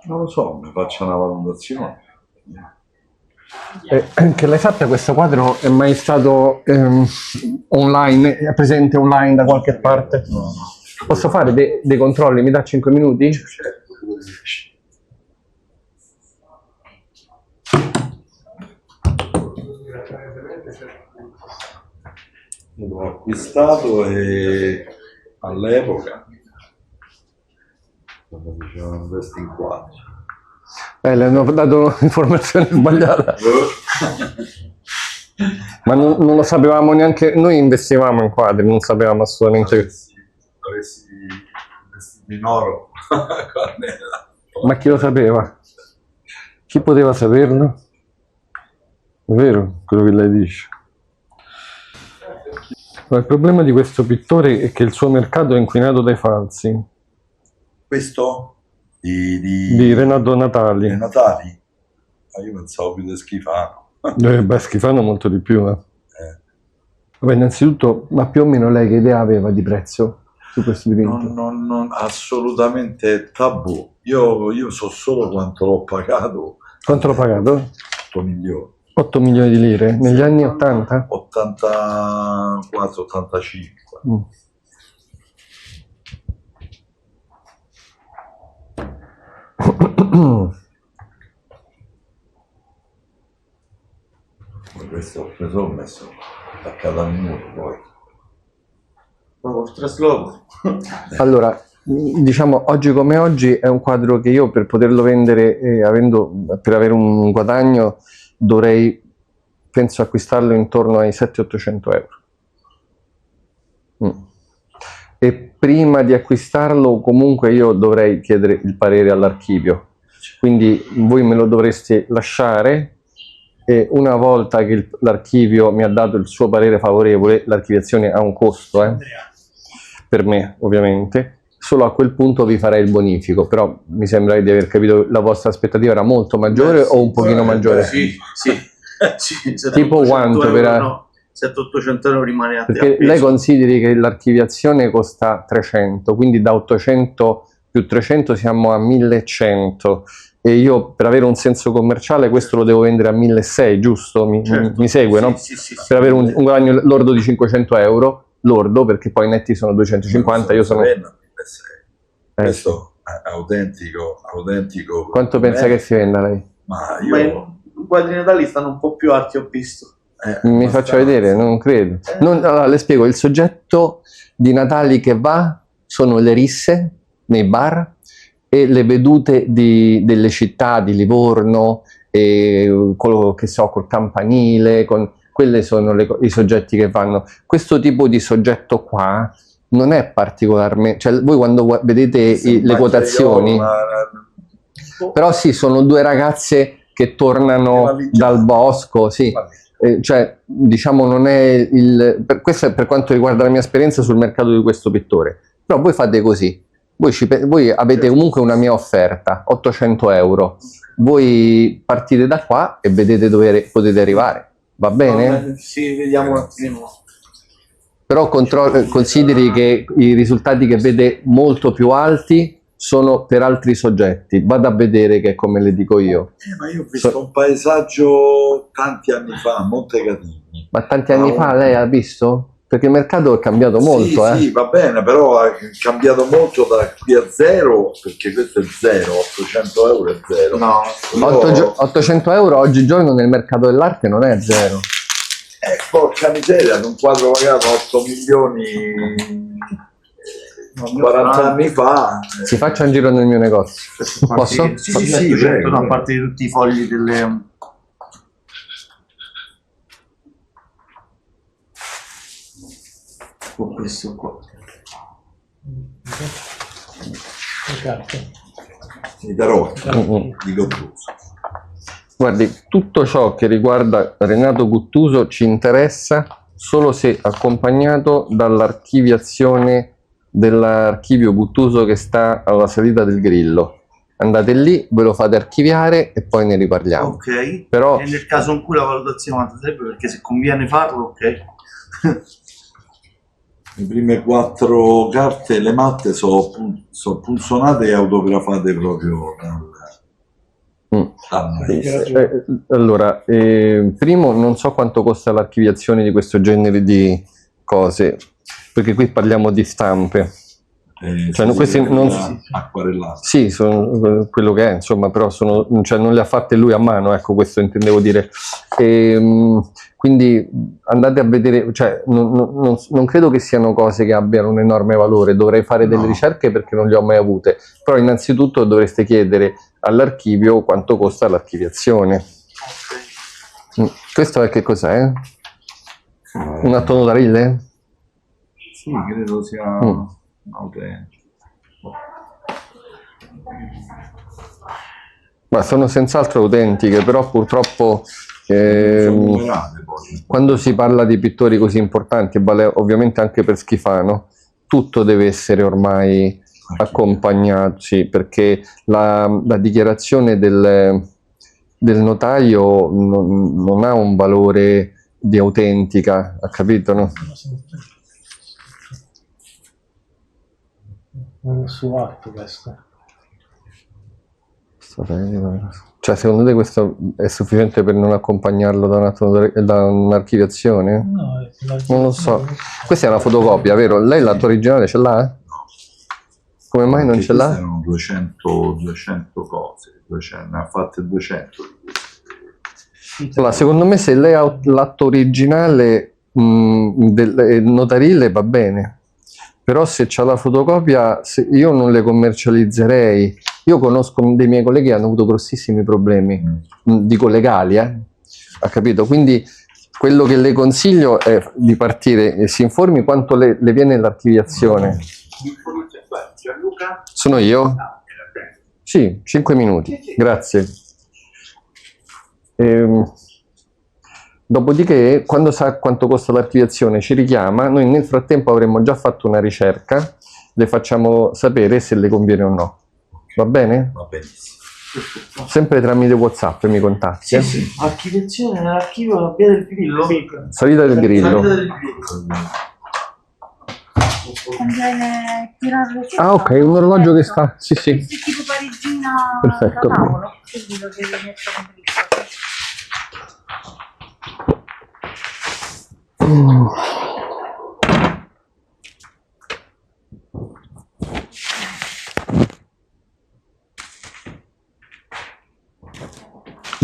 Non lo so, mi faccio una valutazione. Che lei sappia, questo quadro è mai stato online, è presente online da qualche parte? No, no. Posso fare dei controlli? Mi dà 5 minuti? L'ho acquistato e all'epoca quando dicevano questi in quadri. Le hanno dato un'informazione sbagliata. Ma non lo sapevamo neanche, noi investivamo in quadri, non sapevamo assolutamente. Avessi investito in oro. Ma chi lo sapeva? Chi poteva saperlo? È vero quello che lei dice. Ma il problema di questo pittore è che il suo mercato è inquinato dai falsi. Questo? Di Renato Natali. Di Natali? Ma io pensavo più di Schifano. Beh, Schifano molto di più. Vabbè, innanzitutto, ma più o meno lei che idea aveva di prezzo su questi dipinti? Non assolutamente tabù. Io so solo quanto l'ho pagato. Quanto l'ho pagato? 8 milioni. 8 milioni di lire negli anni 80? 84, 85. Questo ho preso, ho messo attaccato al muro poi. Proprio il trasloco. Allora, diciamo, oggi come oggi è un quadro che io per poterlo vendere, per avere un guadagno, dovrei, penso, acquistarlo intorno ai 700-800 euro. E prima di acquistarlo comunque io dovrei chiedere il parere all'archivio, quindi voi me lo dovreste lasciare e una volta che l'archivio mi ha dato il suo parere favorevole, l'archiviazione ha un costo per me ovviamente, solo a quel punto vi farei il bonifico, però mi sembra di aver capito la vostra aspettativa era molto maggiore o un pochino maggiore? Sì, sì. Sì, se Tipo 800 quanto euro, per- no, 700-800 euro rimane a te Perché lei appeso. consideri che l'archiviazione costa 300, quindi da 800 più 300 siamo a 1100 e io per avere un senso commerciale questo lo devo vendere a 1600, giusto? Certo. Mi segue, no? Sì, sì, sì, Per avere un guadagno lordo di 500 euro, lordo, perché poi i netti sono 250, io sono... Serena, 1600. sì. Questo è autentico. Quanto pensa che si venda lei? Ma Ma io... i quadri natali stanno un po' più alti, ho visto. Mi faccio vedere, non credo. Allora, le spiego, il soggetto di Natali che va sono le risse nei bar e le vedute delle città di Livorno, e quello che so, col campanile, quelle sono i soggetti che vanno. Questo tipo di soggetto qua non è particolarmente... Cioè, voi quando vedete le quotazioni... Però sì, sono due ragazze che tornano dal bosco, sì. Cioè, diciamo, non è questo è per quanto riguarda la mia esperienza sul mercato di questo pittore. Però voi fate così, voi avete comunque una mia offerta, 800 euro. Voi partite da qua e vedete dove potete arrivare, va bene? Sì, vediamo un attimo. Però consideri che i risultati che vede molto più alti sono per altri soggetti. Vado a vedere che è come le dico io. Ma io ho visto un paesaggio tanti anni fa a Montecatini. Ma tanti anni fa lei ha visto? Perché il mercato è cambiato molto, Sì, va bene, però è cambiato molto da qui a zero, perché questo è zero, 800 euro è zero. No, 800 euro oggigiorno nel mercato dell'arte non è zero. Porca miseria, un quadro pagato 8 milioni 40 anni fa. Si faccia un giro nel mio negozio. Posso? Sì, certo, prego. a parte di tutti i fogli delle... Con questo qua. Le carte. I tarocchi di Gottuso. Guardi, tutto ciò che riguarda Renato Guttuso ci interessa solo se accompagnato dall'archiviazione dell'archivio Guttuso che sta alla salita del Grillo. Andate lì, ve lo fate archiviare e poi ne riparliamo. Ok, Però e nel caso in cui la valutazione quanto sarebbe, perché se conviene farlo, ok. Le prime 4 carte, le matte, sono punzonate e autografate proprio da me. allora, primo, non so quanto costa l'archiviazione di questo genere di cose, perché qui parliamo di stampe. Cioè, questi non acquarellate. Sì, sono quello che è, insomma, però cioè, non le ha fatte lui a mano, ecco, questo intendevo dire. Quindi andate a vedere, cioè, non credo che siano cose che abbiano un enorme valore, dovrei fare delle ricerche perché non le ho mai avute, però innanzitutto dovreste chiedere all'archivio quanto costa l'archiviazione. Questo è che cos'è? Un atto notarile? Sì, credo sia... Ma sono senz'altro autentiche, però purtroppo quando si parla di pittori così importanti, vale ovviamente anche per Schifano, tutto deve essere ormai accompagnato, sì, perché la dichiarazione del notaio non ha un valore di autentica, ha capito, no? Non è su atto questo. Cioè, secondo te questo è sufficiente per non accompagnarlo da un'archiviazione? No, Non lo so. Questa è una fotocopia, vero? Lei l'atto originale ce l'ha? Come mai non ce l'ha? Erano 200 cose, ne ha fatte 200 di queste. Allora, secondo me se lei ha l'atto originale notarile va bene, però se c'ha la fotocopia io non le commercializzerei. Io conosco dei miei colleghi che hanno avuto grossissimi problemi, dico legali, ha capito? Quindi quello che le consiglio è di partire e si informi quanto le viene l'archiviazione. Gianluca? Sono io? Sì, 5 minuti, grazie. Dopodiché, quando sa quanto costa l'archiviazione, ci richiama, noi nel frattempo avremmo già fatto una ricerca, le facciamo sapere se le conviene o no. Va bene? Va benissimo. Sempre tramite WhatsApp mi contatti. Sì, sì. Archiviazione nell'archivio Via del Grillo. Salita del Grillo. Salita del Grillo. Conviene tirarlo su. Ah, ok, un orologio che sta. Sì, sì. Questo è tipo parigina Perfetto. da tavolo, quindi lo devi mettere con dritto.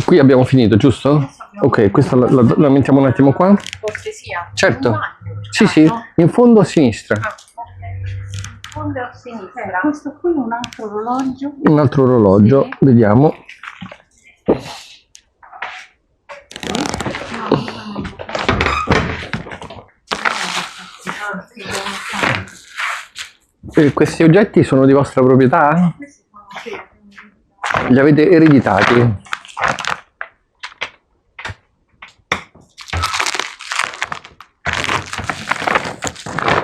Qui abbiamo finito, giusto? Ok, questa la mettiamo un attimo qua. Cortesia. Certo. Un bagno, Sì, sì, no? in fondo a sinistra. Ah, ok. In fondo a sinistra. Questo qui è un altro orologio. Un altro orologio, Sì. vediamo. E questi oggetti sono di vostra proprietà? Li avete ereditati?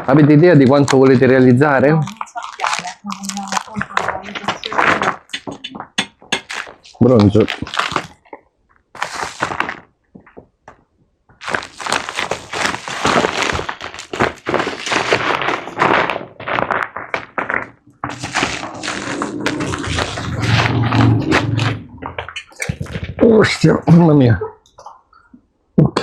Avete idea di quanto volete realizzare? Non sappiamo, non abbiamo controllato. Bronzo. Ostia, mamma mia. Ok.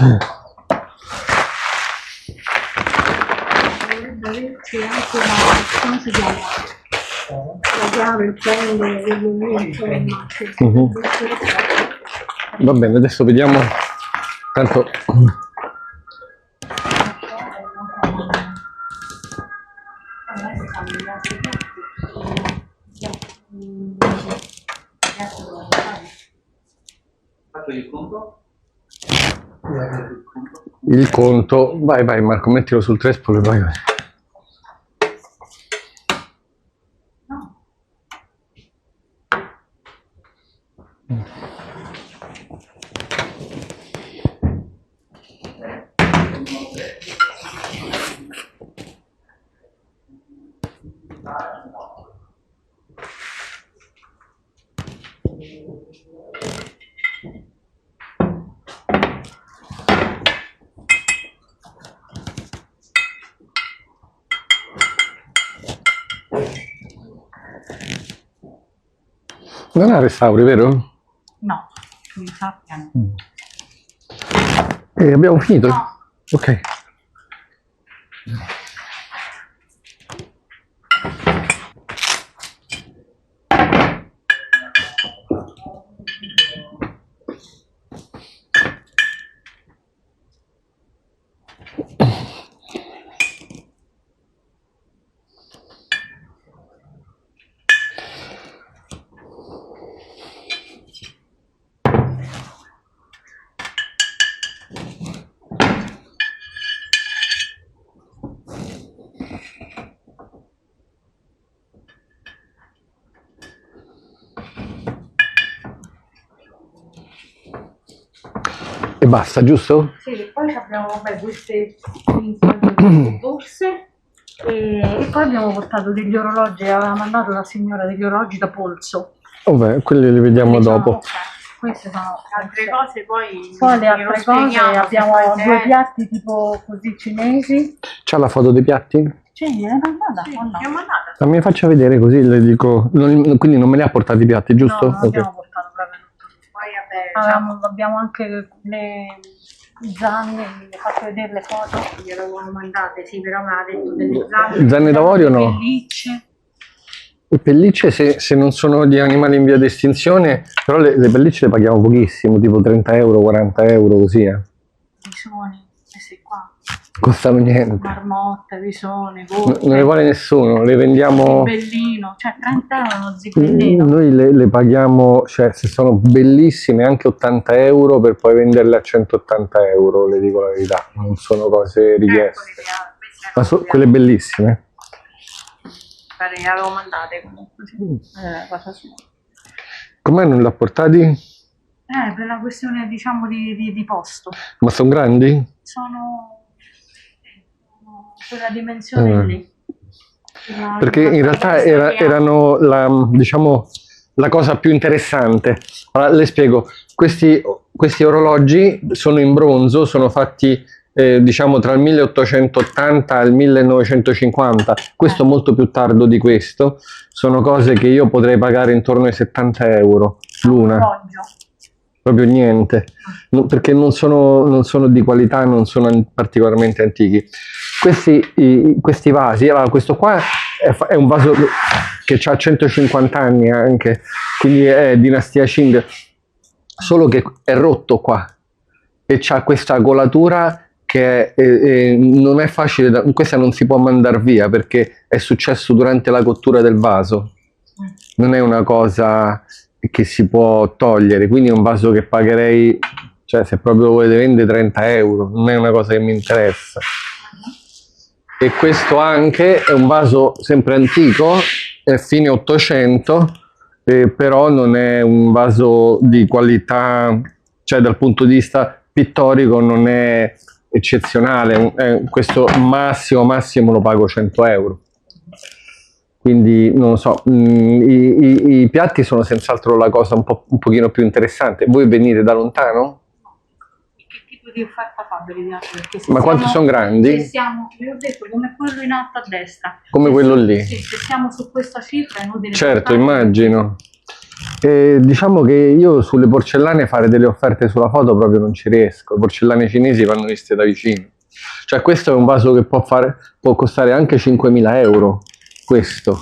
Dovrebbe averci anche una, come si chiama? La chiave, il prende, insomma, che Mhm. deve essere qua. Va bene, adesso vediamo. Tanto Fatto il conto? il conto. Vai, vai Marco, mettilo sul trespolo e vai. Vai. Non ha restauri, vero? No, che mi sappiano. Abbiamo finito? No. Ok. E basta, giusto? Sì, poi abbiamo vabbè, queste borse e poi abbiamo portato degli orologi, aveva mandato la signora degli orologi da polso. Vabbè, quelli li vediamo Quindi sono- dopo. ok, queste sono Altre cose poi... Poi le glielo altre cose spieghiamo, abbiamo se poi due c'è. piatti tipo così cinesi. C'ha la foto dei piatti? Sì, gliene mandata Sì, o no? ti ho mandata. La mi faccia vedere così le dico. Quindi non me li ha portati i piatti, giusto? No, non Ok. abbiamo portato proprio tutto. Poi vabbè, Abbiamo anche le zanne, vi ho fatto vedere le foto. glielo avevo mandate, sì, però mi ha detto delle zanne. Zanne d'avorio Le no? pellicce. Le pellicce se non sono di animali in via di estinzione, però le pellicce le paghiamo pochissimo, tipo 30 euro, 40 euro così. Visoni, queste qua, Costano niente. marmotte, visone, Non volpe, ne vuole nessuno, le vendiamo. zibellino, cioè 30 euro uno zibellino. Noi le paghiamo, cioè se sono bellissime anche 80 euro per poi venderle a 180 euro, le dico la verità, non sono cose richieste. Ma quelle bellissime. Le avevo mandate comunque, sì. Cosa sua. Com'è non l'ha portati? Per la questione diciamo di posto. Ma sono grandi? Sono quella dimensione lì. Perché in realtà erano diciamo, la cosa più interessante. Allora, le spiego, questi orologi sono in bronzo, sono fatti diciamo tra il 1880 e il 1950, questo molto più tardo di questo, sono cose che io potrei pagare intorno ai 70 euro l'una. Proprio niente, perché non sono di qualità, non sono particolarmente antichi. Questi vasi, allora, questo qua è un vaso che ha 150 anni anche, quindi è dinastia Qing, solo che è rotto qua e c'ha questa colatura che non è facile, questa non si può mandare via perché è successo durante la cottura del vaso, non è una cosa che si può togliere, quindi è un vaso che pagherei, cioè se proprio lo volete vendere, 30 euro, non è una cosa che mi interessa. E questo anche è un vaso sempre antico, è fine 800, però non è un vaso di qualità, cioè dal punto di vista pittorico non è eccezionale, questo massimo lo pago 100 euro. Quindi non lo so, i piatti sono senz'altro la cosa un pochino più interessante. Voi venite da lontano? Che tipo di offerta fa per i piatti? Perché Ma quanto sono grandi? Se siamo, vi ho detto, come quello in alto a destra. Come quello lì? Sì, se siamo su questa cifra è inutile. Certo, immagino. Diciamo che io sulle porcellane fare delle offerte sulla foto proprio non ci riesco. Le porcellane cinesi vanno viste da vicino. Cioè questo è un vaso che può costare anche 5.000 euro. Questo,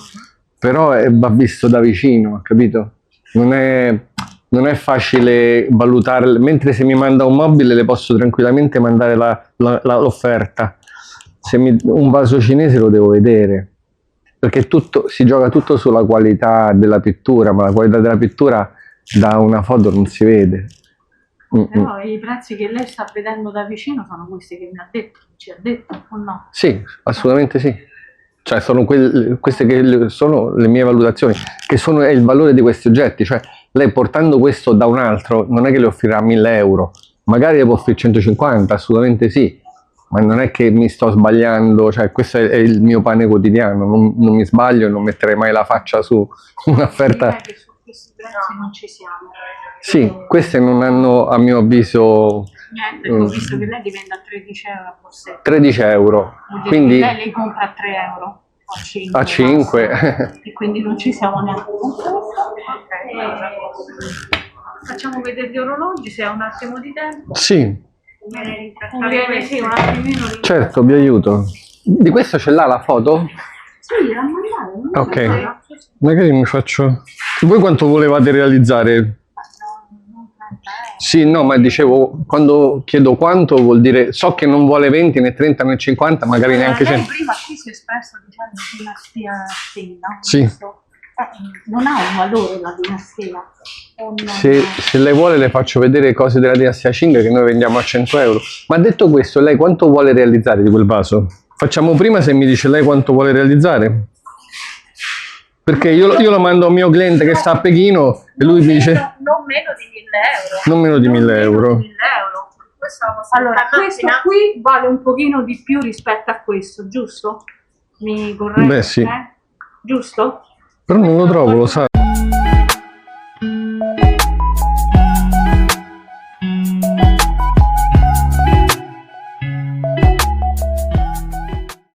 però va visto da vicino, capito? Non è facile valutare, mentre se mi manda un mobile le posso tranquillamente mandare l'offerta. Un vaso cinese lo devo vedere, perché si gioca tutto sulla qualità della pittura, ma la qualità della pittura da una foto non si vede. Però i prezzi che lei sta vedendo da vicino sono questi che mi ha detto, ci ha detto o no? Sì, assolutamente sì. Cioè sono queste che sono le mie valutazioni, che è il valore di questi oggetti. Cioè lei portando questo da un altro non è che le offrirà 1.000 euro, magari le può offrire 150, assolutamente sì, ma non è che mi sto sbagliando, cioè questo è il mio pane quotidiano, non mi sbaglio e non metterei mai la faccia su un'offerta. Direi che su questi prezzi non ci siamo. Sì, queste non hanno a mio avviso... Niente, ho visto che lei li vende a 13 euro a borsetto. 13 euro, quindi lei li compra a 3 euro. a 5. E quindi non ci siamo neanche. Facciamo vedere gli orologi se ha un attimo di tempo. Sì, Sì, un attimino. certo, vi aiuto. Di questo ce l'ha la foto? Sì, la mandare. Ok, magari mi faccio... Voi quanto volevate realizzare? Sì, no, ma dicevo, quando chiedo quanto vuol dire, so che non vuole 20 né 30 né 50, magari neanche 100. Lei prima qui si è espresso dicendo dinastia Qing, no? Sì. Non ha un valore la dinastia. Se lei vuole le faccio vedere cose della dinastia Qing che noi vendiamo a 100 euro. Ma detto questo, lei quanto vuole realizzare di quel vaso? Facciamo prima se mi dice lei quanto vuole realizzare. Perché io lo mando a un mio cliente che sta a Pechino e lui mi dice... Non meno di 1.000 euro. Non meno di 1.000 euro. Allora, questo qui vale un pochino di più rispetto a questo, giusto? Mi corregge? Beh, sì. Giusto? Però non lo trovo, lo sa.